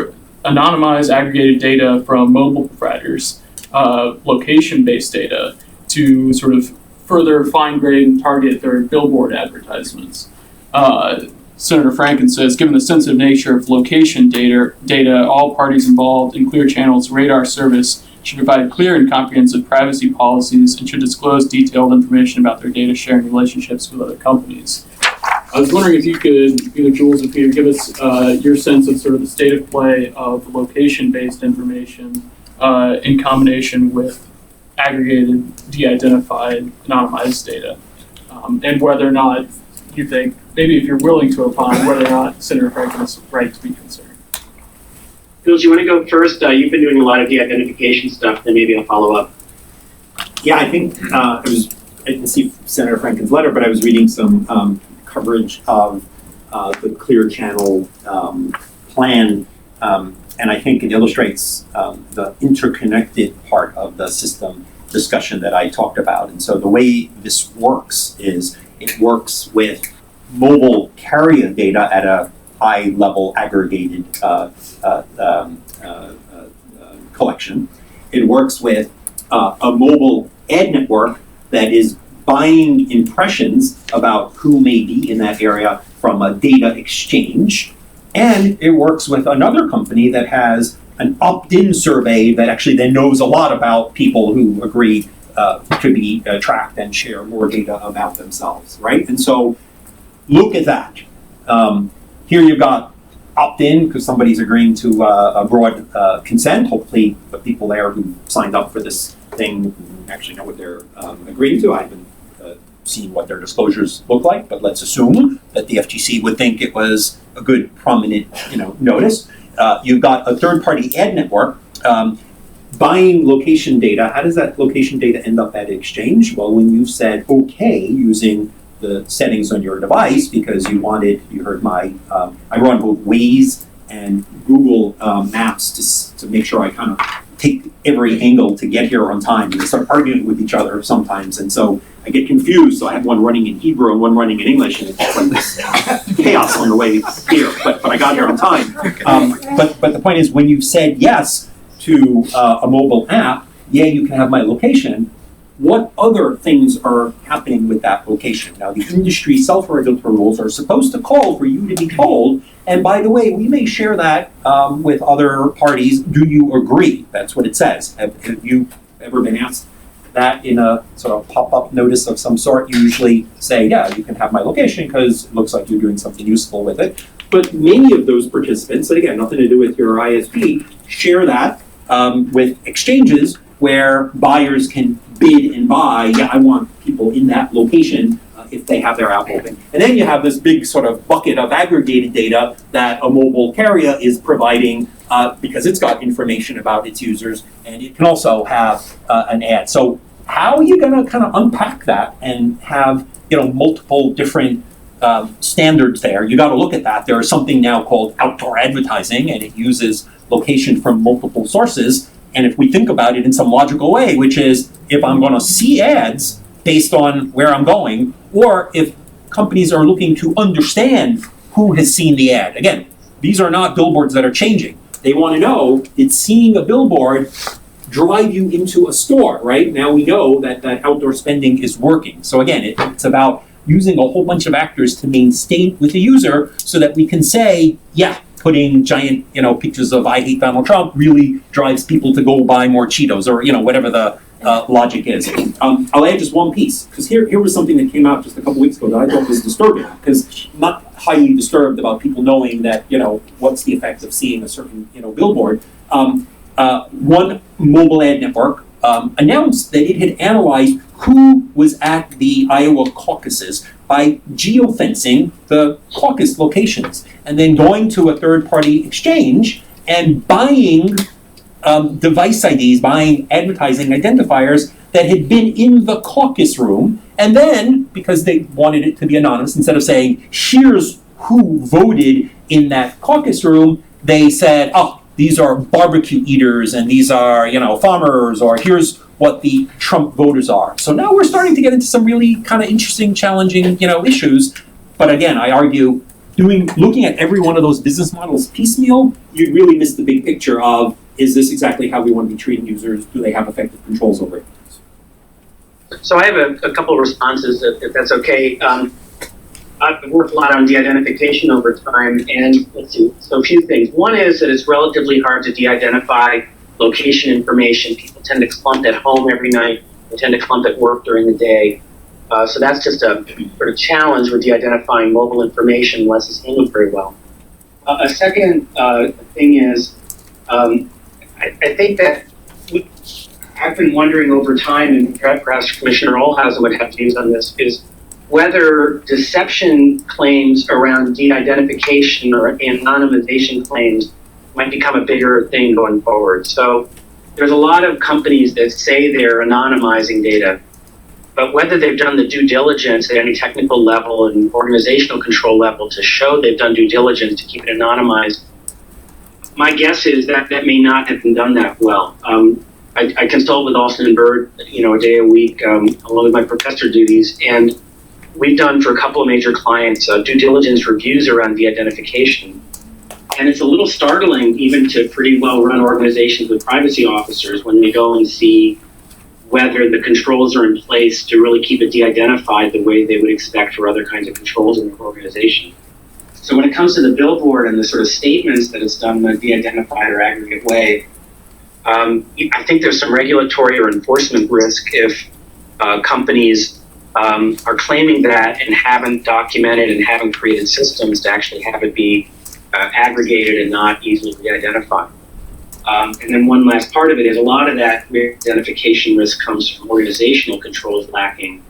anonymized aggregated data from mobile providers, location-based data, to sort of further fine-grade and target their billboard advertisements. Senator Franken says, given the sensitive nature of location data, all parties involved in Clear Channel's radar service should provide clear and comprehensive privacy policies and should disclose detailed information about their data sharing relationships with other companies. I was wondering if you could, either Jules or Peter, give us your sense of sort of the state of play of location-based information in combination with aggregated, de-identified, anonymized data, and whether or not you think, maybe if you're willing to opine, whether or not Senator Franken is right to be concerned. Jules, you want to go first? You've been doing a lot of de-identification stuff, then maybe I'll follow up. Yeah, I think I didn't see Senator Franken's letter, but I was reading some coverage of the Clear Channel plan, and I think it illustrates the interconnected part of the system discussion that I talked about. And so the way this works is it works with mobile carrier data at a high-level aggregated collection. It works with a mobile ad network that is buying impressions about who may be in that area from a data exchange. And it works with another company that has an opt-in survey that actually then knows a lot about people who agree to be tracked and share more data about themselves, right? And so look at that. Here you've got opt-in because somebody's agreeing to a broad consent. Hopefully the people there who signed up for this thing actually know what they're agreeing to. I haven't seen what their disclosures look like, but let's assume that the FTC would think it was a good prominent notice. You've got a third-party ad network buying location data. How does that location data end up at exchange? Well, when you said okay using the settings on your device because you heard my, I run both Waze and Google Maps to make sure I kind of take every angle to get here on time, and they start arguing with each other sometimes, and so I get confused. So I have one running in Hebrew and one running in English, and it's like this chaos on the way here. But I got here on time. But the point is, when you've said yes to a mobile app, yeah, you can have my location. What other things are happening with that location? Now, the industry self-regulatory rules are supposed to call for you to be told, and by the way, we may share that with other parties. Do you agree? That's what it says. Have you ever been asked that in a sort of pop-up notice of some sort? You usually say, yeah, you can have my location because it looks like you're doing something useful with it. But many of those participants, and again, nothing to do with your ISP, share that with exchanges where buyers can bid and buy, yeah, I want people in that location if they have their app open. And then you have this big sort of bucket of aggregated data that a mobile carrier is providing because it's got information about its users, and it can also have an ad. So how are you gonna kind of unpack that and have, you know, multiple different standards there? You gotta look at that. There is something now called outdoor advertising, and it uses location from multiple sources. And if we think about it in some logical way, which is if I'm going to see ads based on where I'm going, or if companies are looking to understand who has seen the ad. Again, these are not billboards that are changing. They want to know, did seeing a billboard drive you into a store, right? Now we know that outdoor spending is working. So again, it's about using a whole bunch of actors to maintain with the user so that we can say, yeah, putting giant, you know, pictures of I hate Donald Trump really drives people to go buy more Cheetos, or, you know, whatever the logic is. I'll add just one piece, because here was something that came out just a couple weeks ago that I thought was disturbing, because I'm not highly disturbed about people knowing that, you know, what's the effect of seeing a certain, you know, billboard. One mobile ad network announced that it had analyzed who was at the Iowa caucuses by geofencing the caucus locations and then going to a third-party exchange and buying device IDs, buying advertising identifiers that had been in the caucus room. And then, because they wanted it to be anonymous, instead of saying, here's who voted in that caucus room, they said, oh, these are barbecue eaters and these are, you know, farmers, or here's what the Trump voters are. So now we're starting to get into some really kind of interesting, challenging, you know, issues. But again, I argue looking at every one of those business models piecemeal, you'd really miss the big picture of, is this exactly how we want to be treating users? Do they have effective controls over it? So I have a couple of responses, if that's okay. I've worked a lot on de-identification over time, and let's see, so a few things. One is that it's relatively hard to de-identify location information. People tend to clump at home every night. They tend to clump at work during the day. So that's just a sort of challenge with de-identifying mobile information unless it's handled very well. A second thing is, I think that I've been wondering over time, and perhaps Commissioner Olhausen would have views on this, is whether deception claims around de-identification or anonymization claims might become a bigger thing going forward. So there's a lot of companies that say they're anonymizing data, but whether they've done the due diligence at any technical level and organizational control level to show they've done due diligence to keep it anonymized, my guess is that that may not have been done that well. I consult with Alston and Bird, you know, a day a week, along with my professor duties, and we've done for a couple of major clients due diligence reviews around de-identification. And it's a little startling even to pretty well-run organizations with privacy officers when they go and see whether the controls are in place to really keep it de-identified the way they would expect for other kinds of controls in their organization. So when it comes to the billboard and the sort of statements that it's done in a de-identified or aggregate way, I think there's some regulatory or enforcement risk if companies are claiming that and haven't documented and haven't created systems to actually have it be aggregated and not easily re-identified. And then one last part of it is a lot of that identification risk comes from organizational controls lacking.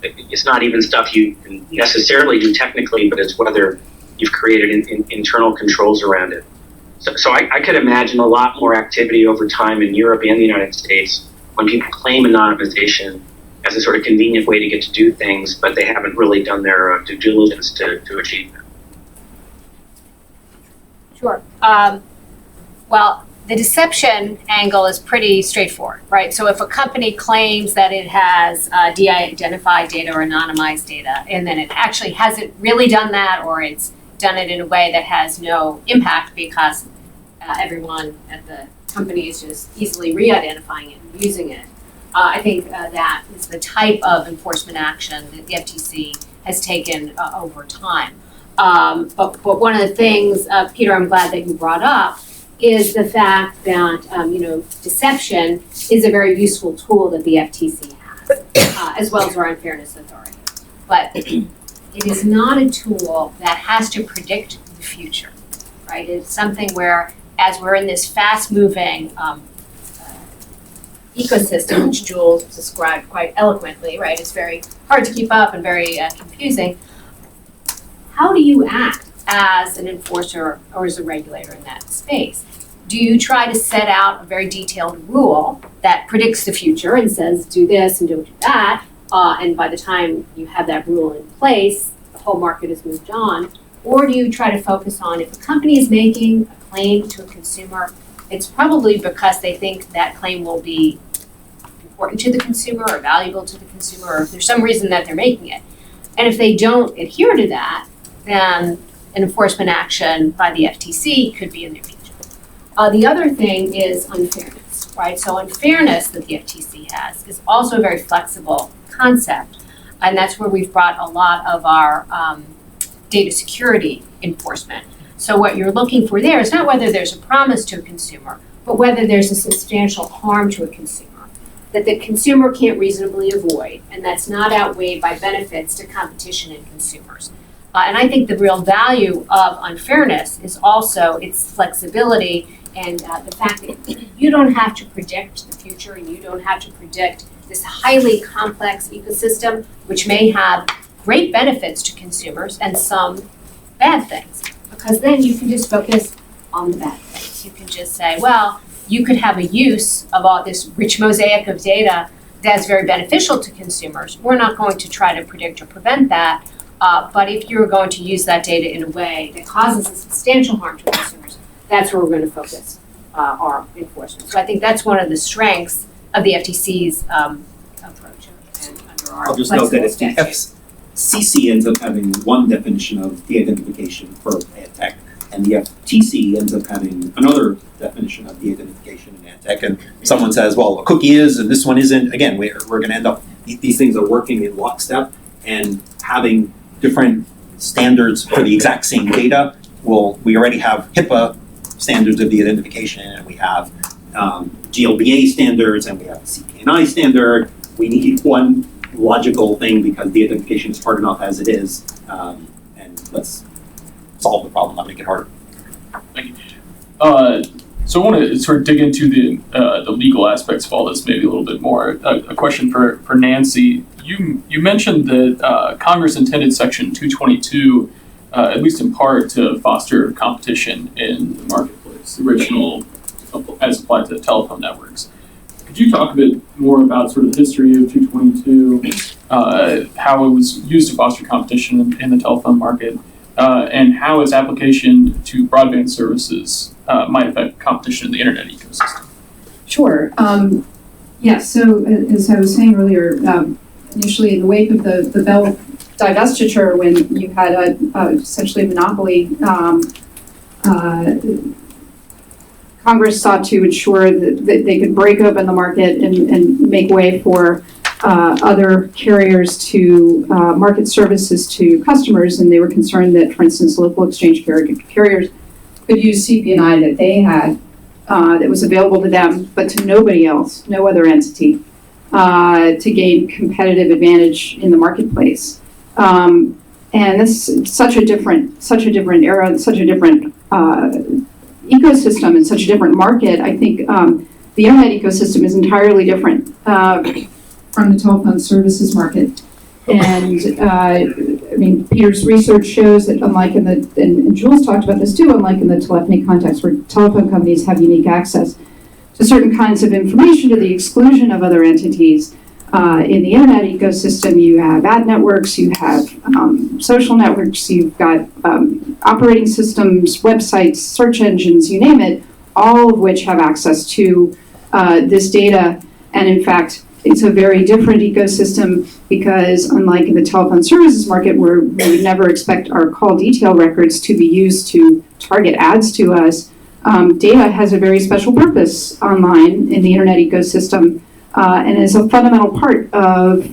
It's not even stuff you can necessarily do technically, but it's whether you've created internal controls around it. So I could imagine a lot more activity over time in Europe and the United States when people claim anonymization as a sort of convenient way to get to do things, but they haven't really done their due diligence to achieve that. Sure. Well, The deception angle is pretty straightforward, right? So if a company claims that it has de-identified data or anonymized data, and then it actually hasn't really done that, or it's done it in a way that has no impact because everyone at the company is just easily re-identifying it and using it, I think that is the type of enforcement action that the FTC has taken over time. But one of the things, Peter, I'm glad that you brought up, is the fact that, deception is a very useful tool that the FTC has, as well as our unfairness authority. But it is not a tool that has to predict the future, right? It's something where, as we're in this fast-moving ecosystem, which Jules described quite eloquently, right? It's very hard to keep up and very confusing. How do you act as an enforcer or as a regulator in that space? Do you try to set out a very detailed rule that predicts the future and says, do this and don't do that, and by the time you have that rule in place, the whole market has moved on? Or do you try to focus on, if a company is making a claim to a consumer, it's probably because they think that claim will be important to the consumer or valuable to the consumer, or if there's some reason that they're making it. And if they don't adhere to that, then an enforcement action by the FTC could be in their future. The other thing is unfairness, right? So unfairness that the FTC has is also a very flexible concept, and that's where we've brought a lot of our data security enforcement. So what you're looking for there is not whether there's a promise to a consumer, but whether there's a substantial harm to a consumer that the consumer can't reasonably avoid, and that's not outweighed by benefits to competition and consumers. And I think the real value of unfairness is also its flexibility and the fact that you don't have to predict the future, and you don't have to predict this highly complex ecosystem, which may have great benefits to consumers and some bad things, because then you can just focus on the bad things. You can just say, well, you could have a use of all this rich mosaic of data that's very beneficial to consumers. We're not going to try to predict or prevent that, but if you're going to use that data in a way that causes a substantial harm to consumers, that's where we're going to focus our enforcement. So I think that's one of the strengths of the FTC's approach and under our I'll just note that flexible if the statute. FCC ends up having one definition of de-identification for ad tech, and the FTC ends up having another definition of de-identification in ad tech, and someone says, well, a cookie is and this one isn't, again, we're going to end up, these things are working in lockstep, and having different standards for the exact same data. Well, we already have HIPAA standards of de-identification, and we have GLBA standards, and we have a CP&I standard. We need one logical thing because de-identification is hard enough as it is, and let's solve the problem, not make it harder. Thank you. So I want to sort of dig into the legal aspects of all this maybe a little bit more. A question for Nancy. You mentioned that Congress intended Section 222, at least in part, to foster competition in the marketplace, the original as applied to telephone networks. Could you talk a bit more about sort of the history of 222, how it was used to foster competition in the telephone market, and how its application to broadband services might affect competition in the internet ecosystem? Sure. Yes, so as I was saying earlier, initially in the wake of the Bell divestiture, when you had essentially a monopoly, Congress sought to ensure that they could break open the market and make way for other carriers to market services to customers, and they were concerned that, for instance, local exchange carriers could use CP&I that they had that was available to them, but to nobody else, no other entity, to gain competitive advantage in the marketplace. And this is such a different era, such a different ecosystem, and such a different market. I think the internet ecosystem is entirely different from the telephone services market. And I mean, Peter's research shows that unlike and Jules talked about this too, unlike in the telephony context where telephone companies have unique access to certain kinds of information to the exclusion of other entities, in the internet ecosystem, you have ad networks, you have social networks, you've got operating systems, websites, search engines, you name it, all of which have access to this data. And in fact, it's a very different ecosystem because unlike in the telephone services market where we would never expect our call detail records to be used to target ads to us, data has a very special purpose online in the internet ecosystem and is a fundamental part of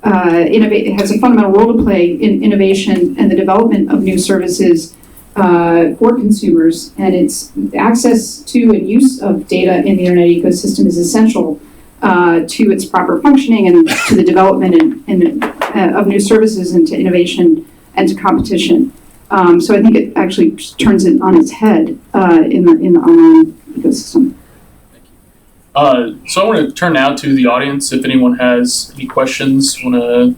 it has a fundamental role to play in innovation and the development of new services for consumers. And its access to and use of data in the internet ecosystem is essential to its proper functioning and to the development of new services and to innovation and to competition. So I think it actually turns it on its head in the online ecosystem. So I want to turn now to the audience. If anyone has any questions, I want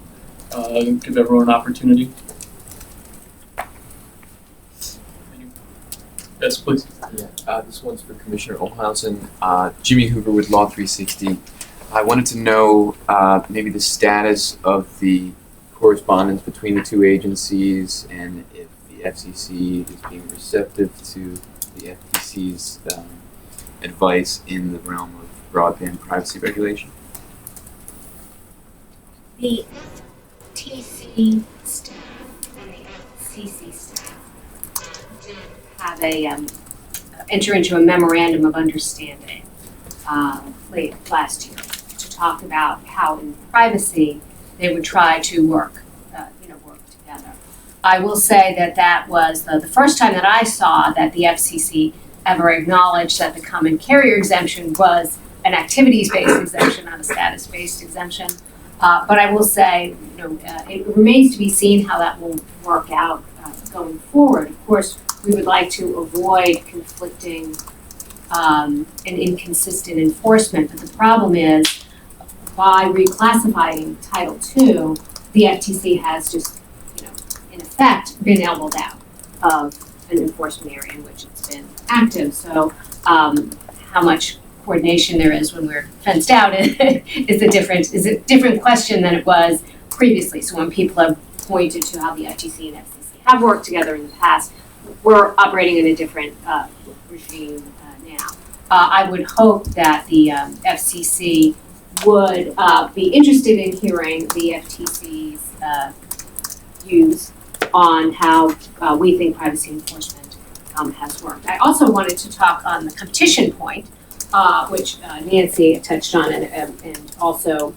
to give everyone an opportunity. Yes, please. Yeah, this one's for Commissioner Olhausen. Jimmy Hoover with Law 360. I wanted to know maybe the status of the correspondence between the two agencies and if the FCC is being receptive to the FTC's advice in the realm of broadband privacy regulation. The FTC staff and the FCC staff did have enter into a memorandum of understanding late last year to talk about how in privacy they would try to work together. I will say that was the first time that I saw that the FCC ever acknowledged that the common carrier exemption was an activities-based exemption, not a status-based exemption. But I will say, it remains to be seen how that will work out going forward. Of course, we would like to avoid conflicting and inconsistent enforcement, but the problem is by reclassifying Title II, the FTC has just, in effect, been elbowed out of an enforcement area in which it's been active. So how much coordination there is when we're fenced out is a different question than it was previously. So when people have pointed to how the FTC and FCC have worked together in the past, we're operating in a different regime now. I would hope that the FCC would be interested in hearing the FTC's views on how we think privacy enforcement has worked. I also wanted to talk on the competition point, which Nancy touched on and also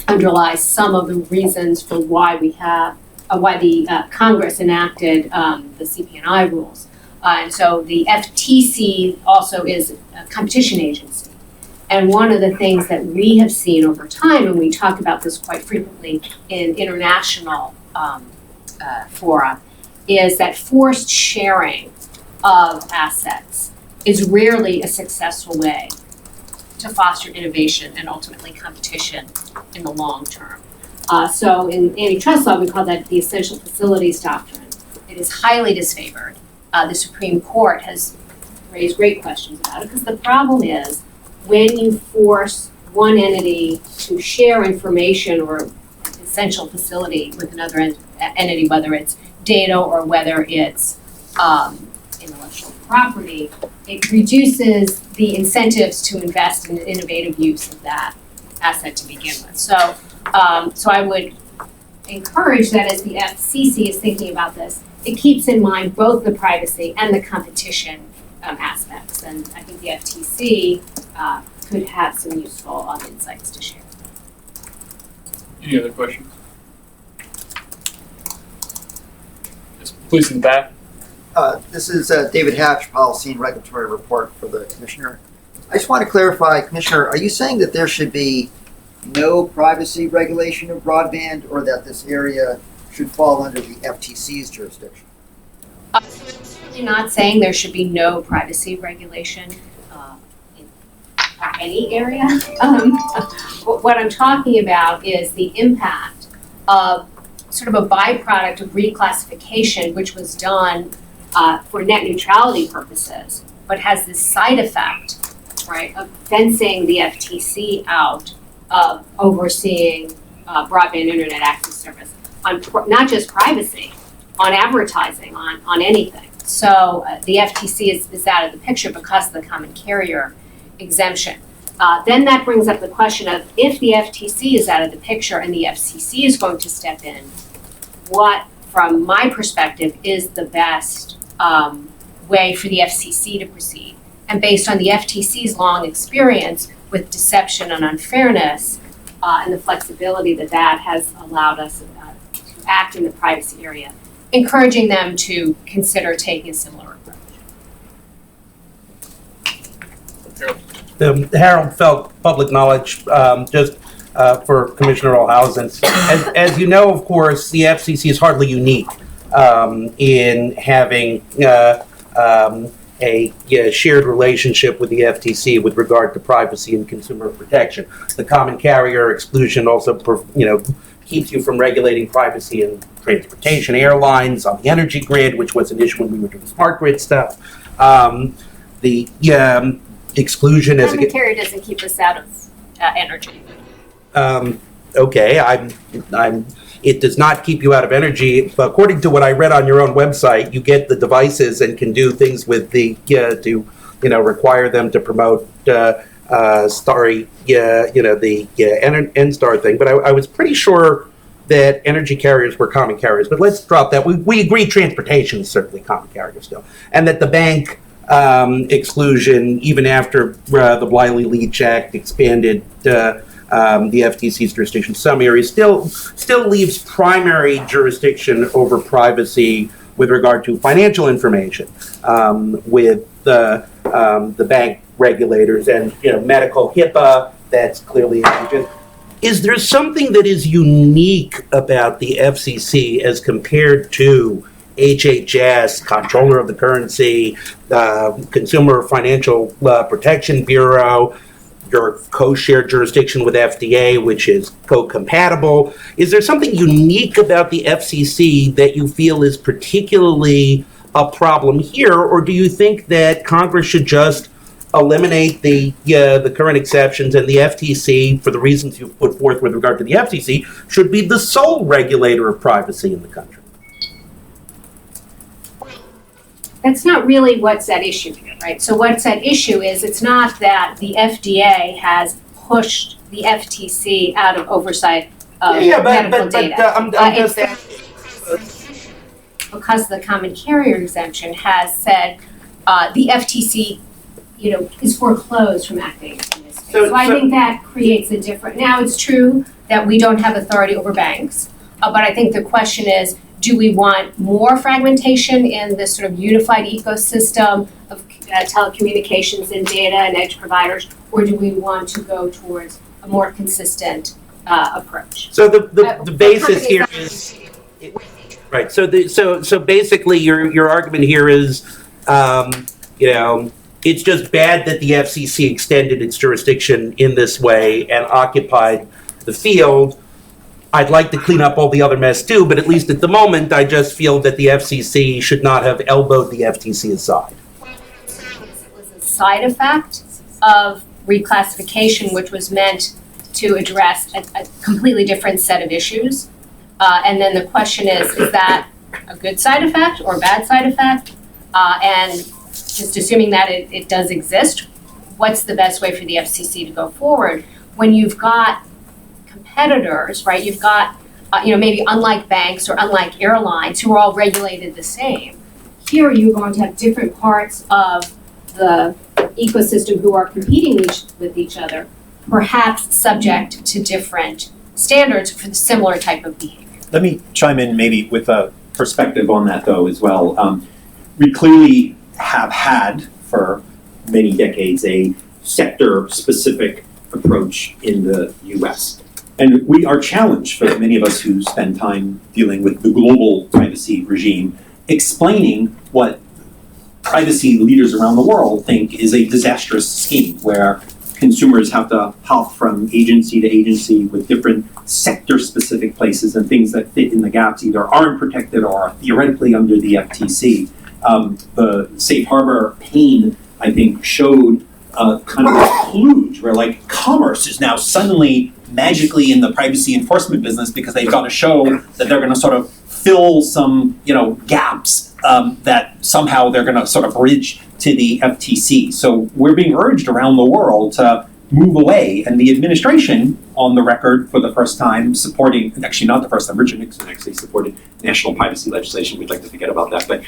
underlies some of the reasons for why we have why the Congress enacted the CP&I rules. And so the FTC also is a competition agency. And one of the things that we have seen over time, and we talk about this quite frequently in international fora, is that forced sharing of assets is rarely a successful way to foster innovation and ultimately competition in the long term. So in antitrust law, we call that the essential facilities doctrine. It is highly disfavored. The Supreme Court has raised great questions about it because the problem is when you force one entity to share information or an essential facility with another entity, whether it's data or whether it's intellectual property, it reduces the incentives to invest in the innovative use of that asset to begin with. So I would encourage that as the FCC is thinking about this, it keeps in mind both the privacy and the competition aspects. And I think the FTC could have some useful insights to share. Any other questions? Yes, please in the back. This is David Hatch, Policy and Regulatory Report for the Commissioner. I just want to clarify, Commissioner, are you saying that there should be no privacy regulation of broadband or that this area should fall under the FTC's jurisdiction? So I'm certainly not saying there should be no privacy regulation in any area. What I'm talking about is the impact of sort of a byproduct of reclassification, which was done for net neutrality purposes, but has this side effect, right, of fencing the FTC out of overseeing broadband internet access service on not just privacy, on advertising, on anything. So the FTC is out of the picture because of the common carrier exemption. Then that brings up the question of if the FTC is out of the picture and the FCC is going to step in, what, from my perspective, is the best way for the FCC to proceed? And based on the FTC's long experience with deception and unfairness and the flexibility that has allowed us to act in the privacy area, encouraging them to consider taking a similar approach. Harold Felt, Public Knowledge, just for Commissioner Olhausen. As you know, of course, the FCC is hardly unique in having a shared relationship with the FTC with regard to privacy and consumer protection. The common carrier exclusion also, keeps you from regulating privacy in transportation, airlines, on the energy grid, which was an issue when we were doing smart grid stuff. The exclusion as Common carrier doesn't keep us out of energy. Okay, it does not keep you out of energy, but according to what I read on your own website, you get the devices and can do things with the require them to promote the N-Star thing. But I was pretty sure that energy carriers were common carriers. But let's drop that. We agree transportation is certainly common carrier still, and that the bank exclusion, even after the Wiley-Leach Act expanded the FTC's jurisdiction in some areas, still leaves primary jurisdiction over privacy with regard to financial information with the bank regulators and medical HIPAA. That's clearly exempt. Is there something that is unique about the FCC as compared to HHS, Comptroller of the Currency, Consumer Financial Protection Bureau, your co-shared jurisdiction with FDA, which is co-compatible? Is there something unique about the FCC that you feel is particularly a problem here, or do you think that Congress should just eliminate the current exceptions and the FTC, for the reasons you've put forth with regard to the FCC, should be the sole regulator of privacy in the country? That's not really what's at issue here, right? So what's at issue is it's not that the FDA has pushed the FTC out of oversight of medical data. I'm just because the common carrier exemption has said the FTC, is foreclosed from acting in this case. So I think that creates a different. Now, it's true that we don't have authority over banks, but I think the question is, do we want more fragmentation in this sort of unified ecosystem of telecommunications and data and edge providers, or do we want to go towards a more consistent approach? So the basis here is right. So basically, your argument here is, it's just bad that the FCC extended its jurisdiction in this way and occupied the field. I'd like to clean up all the other mess too, but at least at the moment, I just feel that the FCC should not have elbowed the FTC aside. It was a side effect of reclassification, which was meant to address a completely different set of issues. And then the question is that a good side effect or a bad side effect? And just assuming that it does exist, what's the best way for the FCC to go forward when you've got competitors, right? You've got, maybe unlike banks or unlike airlines who are all regulated the same. Here you're going to have different parts of the ecosystem who are competing with each other, perhaps subject to different standards for the similar type of behavior. Let me chime in maybe with a perspective on that though as well. We clearly have had for many decades a sector-specific approach in the US. And we are challenged, for many of us who spend time dealing with the global privacy regime, explaining what privacy leaders around the world think is a disastrous scheme where consumers have to hop from agency to agency with different sector-specific places and things that fit in the gaps either aren't protected or are theoretically under the FTC. The safe harbor pane, I think, showed kind of a kludge where like commerce is now suddenly magically in the privacy enforcement business because they've got to show that they're going to sort of fill some, gaps that somehow they're going to sort of bridge to the FTC. So we're being urged around the world to move away, and the administration, on the record for the first time, supporting, actually not the first time, Richard Nixon actually supported national privacy legislation. We'd like to forget about that, but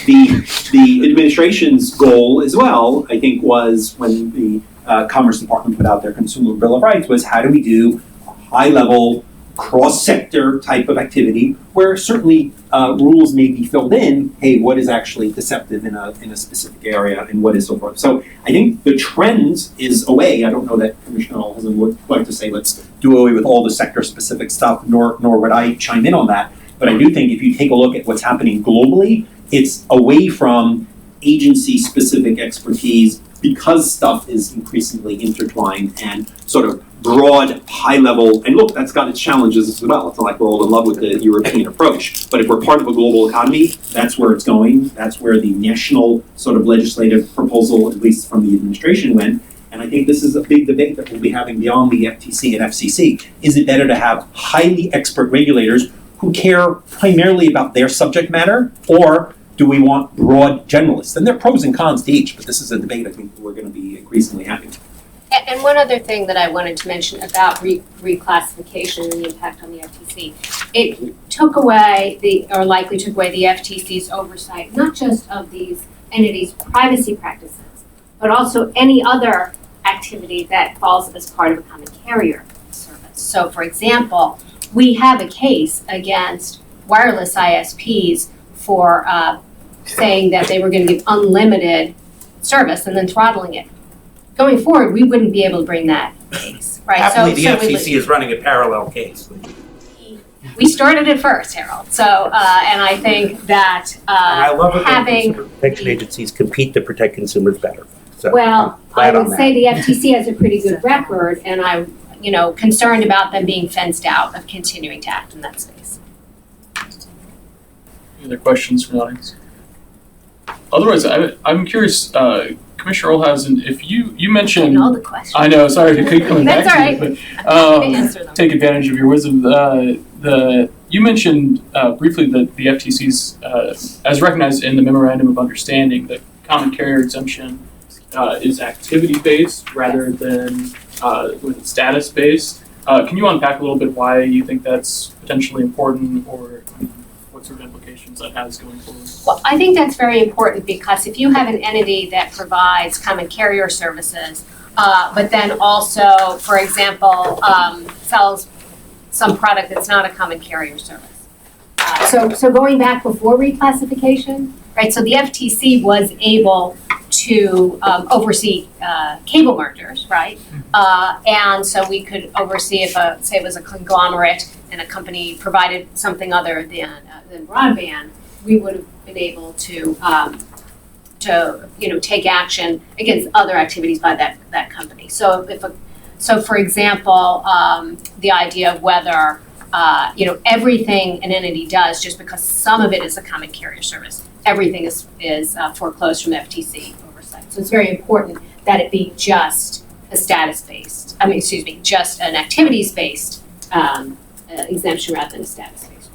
the administration's goal as well, I think, was when the Commerce Department put out their Consumer Bill of Rights, was how do we do high-level, cross-sector type of activity where certainly rules may be filled in, hey, what is actually deceptive in a specific area and what is so forth. So I think the trend is away. I don't know that Commissioner Olsen would like to say let's do away with all the sector-specific stuff, nor would I chime in on that. But I do think if you take a look at what's happening globally, it's away from agency-specific expertise because stuff is increasingly intertwined and sort of broad, high level, and look, that's got its challenges as well. It's not like we're all in love with the European approach, but if we're part of a global economy, that's where it's going. That's where the national sort of legislative proposal, at least from the administration, went. And I think this is a big debate that we'll be having beyond the FTC and FCC. Is it better to have highly expert regulators who care primarily about their subject matter, or do we want broad generalists? And there are pros and cons to each, but this is a debate I think we're going to be increasingly having. And one other thing that I wanted to mention about reclassification and the impact on the FTC, it took away or likely took away the FTC's oversight, not just of these entities' privacy practices, but also any other activity that falls as part of a common carrier service. So for example, we have a case against wireless ISPs for saying that they were going to give unlimited service and then throttling it. Going forward, we wouldn't be able to bring that case, right? Happily, the we FCC is running a parallel case. We started it first, Harold. So, and I think that I love it when having consumer protection agencies compete to protect consumers better. So well, I'm glad I on would that. say the FTC has a pretty good record, and I'm, concerned about them being fenced out of continuing to act in that space. Any other questions from the audience? Otherwise, I'm curious, Commissioner Olhausen, if you mentioned, And all the questions. I know, sorry to keep coming back That's to all it, right. but Happy to answer them. take advantage of your wisdom. You mentioned briefly that the FTC's, as recognized in the Memorandum of Understanding, that common carrier exemption is activity-based rather than status-based. Can you unpack a little bit why you think that's potentially important, or what sort of implications that has going forward? Well, I think that's very important because if you have an entity that provides common carrier services, but then also, for example, sells some product that's not a common carrier service. So going back before reclassification, right, so the FTC was able to oversee cable mergers, right? And so we could oversee if, say it was a conglomerate and a company provided something other than broadband, we would have been able to take action against other activities by that company. So so for example, the idea of whether everything an entity does, just because some of it is a common carrier service, everything is foreclosed from FTC oversight. So it's very important that it be just a status-based, just an activities-based exemption rather than a status-based.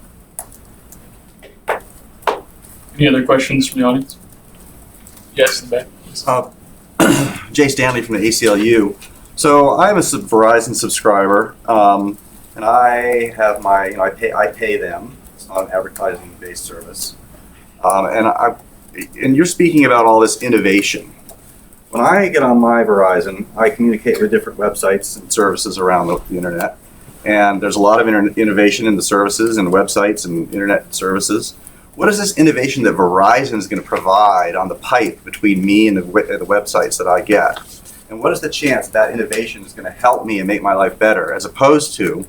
Any other questions from the audience? Yes, in the back. Jay Stanley from the ACLU. So I'm a Verizon subscriber, and I have my, I pay them. It's not an advertising-based service. And you're speaking about all this innovation. When I get on my Verizon, I communicate with different websites and services around the internet. And there's a lot of innovation in the services and websites and internet services. What is this innovation that Verizon is going to provide on the pipe between me and the websites that I get? And what is the chance that innovation is going to help me and make my life better, as opposed to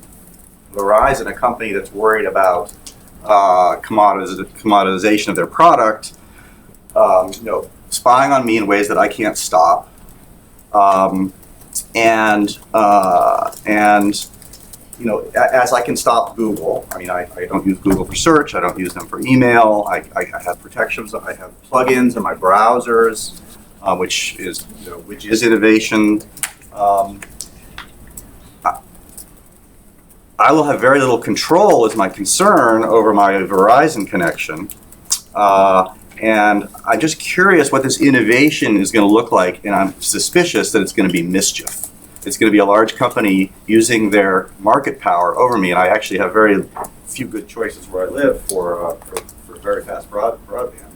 Verizon, a company that's worried about commoditization of their product, spying on me in ways that I can't stop, as I can stop Google. I mean, I don't use Google for search. I don't use them for email. I have protections. I have plugins in my browsers, which is innovation. I will have very little control, is my concern, over my Verizon connection. And I'm just curious what this innovation is going to look like, and I'm suspicious that it's going to be mischief. It's going to be a large company using their market power over me, and I actually have very few good choices where I live for very fast broadband.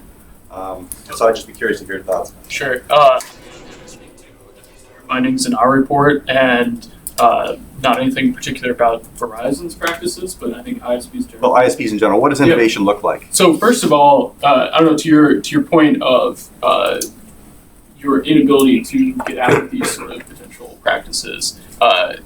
So I'd just be curious to hear your thoughts. Sure. Findings in our report, and not anything particular about Verizon's practices, but I think ISPs generally. Well, ISPs in general, what does innovation look like? So first of all, I don't know, to your point of your inability to get out of these sort of potential practices,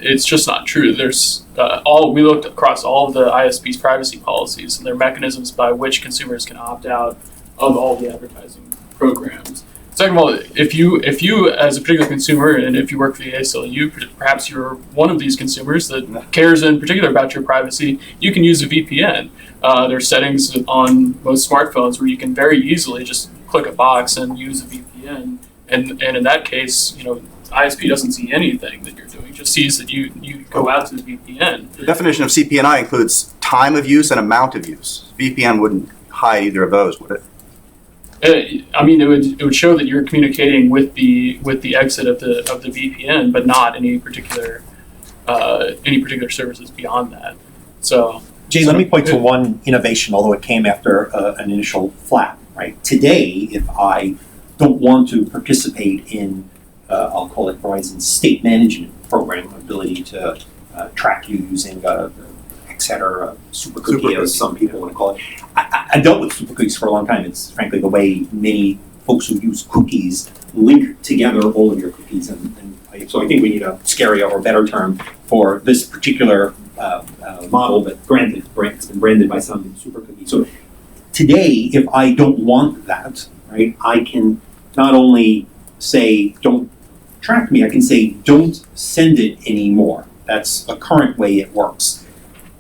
it's just not true. There's we looked across all of the ISP's privacy policies, and there are mechanisms by which consumers can opt out of all the advertising programs. Second of all, if you as a particular consumer, and if you work for the ACLU, perhaps you're one of these consumers that cares in particular about your privacy, you can use a VPN. There are settings on most smartphones where you can very easily just click a box and use a VPN. And in that case, ISP doesn't see anything that you're doing, it just sees that you go out to the VPN. The definition of CPNI includes time of use and amount of use. VPN wouldn't hide either of those, would it? It would show that you're communicating with the exit of the VPN, but not any particular services beyond that. So, Jay, let me point to one innovation, although it came after an initial flap. Right today, if I don't want to participate in, I'll call it Verizon's state management program, ability to track you using etc. Super cookie, as some people want to call it. I dealt with super cookies for a long time. It's frankly the way many folks who use cookies link together all of your cookies, so I think we need a scary or better term for this particular model, but granted, it's been branded by some super cookie. So today, if I don't want that, right, I can not only say don't track me, I can say don't send it anymore. That's the current way it works.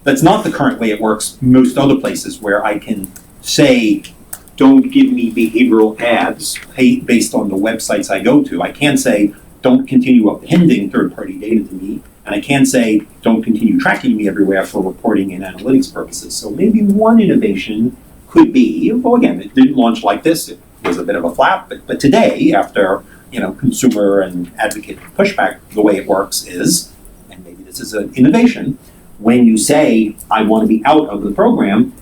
That's not the current way it works most other places where I can say, don't give me behavioral ads based on the websites I go to. I can say, don't continue appending third-party data to me. And I can say, don't continue tracking me everywhere for reporting and analytics purposes. So maybe one innovation could be, well, again, it didn't launch like this. It was a bit of a flap. But today, after consumer and advocate pushback, the way it works is, and maybe this is an innovation, when you say, I want to be out of the program,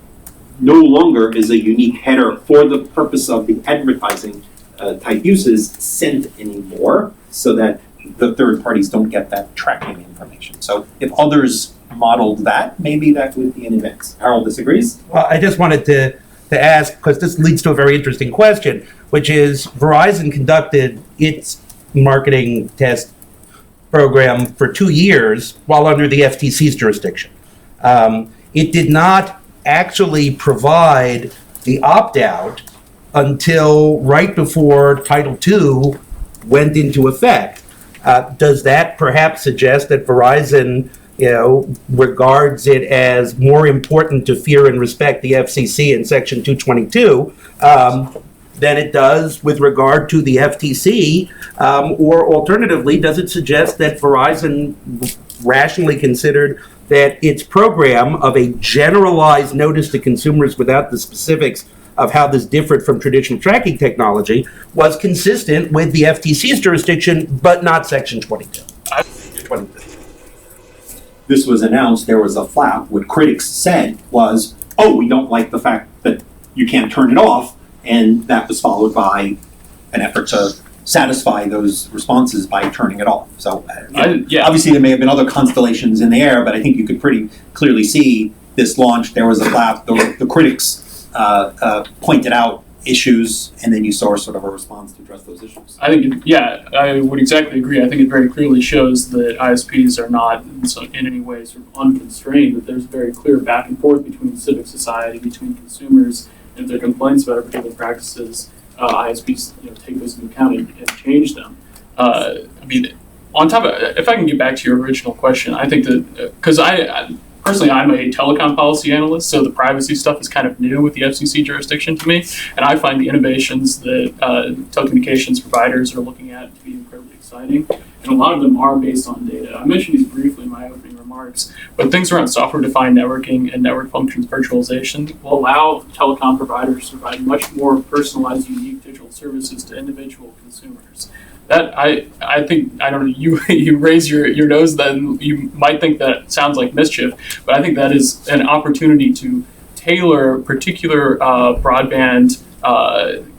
no longer is a unique header for the purpose of the advertising type uses sent anymore, so that the third parties don't get that tracking information. So if others modeled that, maybe that would be an advance. Harold disagrees? Well, I just wanted to ask, because this leads to a very interesting question, which is Verizon conducted its marketing test program for 2 years while under the FTC's jurisdiction. It did not actually provide the opt-out until right before Title II went into effect. Does that perhaps suggest that Verizon regards it as more important to fear and respect the FCC in Section 222 than it does with regard to the FTC? Or alternatively, does it suggest that Verizon rationally considered that its program of a generalized notice to consumers without the specifics of how this differed from traditional tracking technology was consistent with the FTC's jurisdiction, but not Section 22? This was announced, there was a flap. What critics said was, oh, we don't like the fact that you can't turn it off. And that was followed by an effort to satisfy those responses by turning it off. So obviously there may have been other constellations in the air, but I think you could pretty clearly see this launch. There was a flap. The critics pointed out issues, and then you saw sort of a response to address those issues. I would exactly agree. I think it very clearly shows that ISPs are not in any way sort of unconstrained, that there's very clear back and forth between civic society, between consumers, and if there are complaints about particular practices, ISPs take those into account and change them. On top of, if I can get back to your original question, I think that, because personally, I'm a telecom policy analyst, so the privacy stuff is kind of new with the FCC jurisdiction to me, and I find the innovations that telecommunications providers are looking at to be incredibly exciting, and a lot of them are based on data. I mentioned these briefly in my opening remarks. remarks. But things around software-defined networking and network functions virtualization will allow telecom providers to provide much more personalized, unique digital services to individual consumers. That I think, I don't know, you raise your nose, then you might think that sounds like mischief, but I think that is an opportunity to tailor particular broadband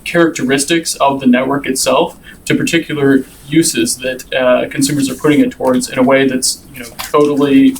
characteristics of the network itself to particular uses that consumers are putting it towards in a way that's totally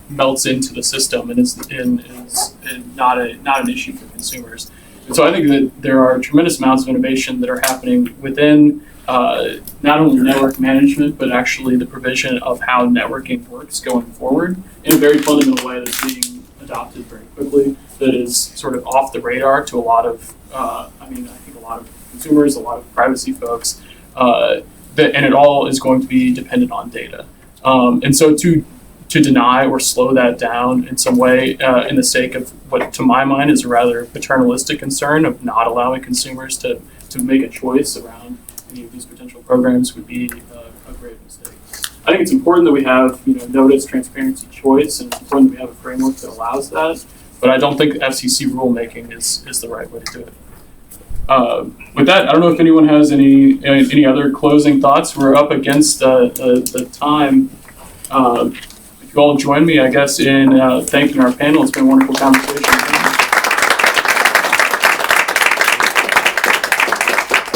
melts into the system and is not an issue for consumers. And so I think that there are tremendous amounts of innovation that are happening within not only network management, but actually the provision of how networking works going forward in a very fundamental way that's being adopted very quickly, that is sort of off the radar to a lot of, I think a lot of consumers, a lot of privacy folks, and it all is going to be dependent on data. And so to deny or slow that down in some way in the sake of what to my mind is a rather paternalistic concern of not allowing consumers to make a choice around any of these potential programs would be a grave mistake. I think it's important that we have notice, transparency, choice, and it's important that we have a framework that allows that. But I don't think FCC rulemaking is the right way to do it. With that, I don't know if anyone has any other closing thoughts. We're up against the time. If you all join me, I guess, in thanking our panel. It's been a wonderful conversation.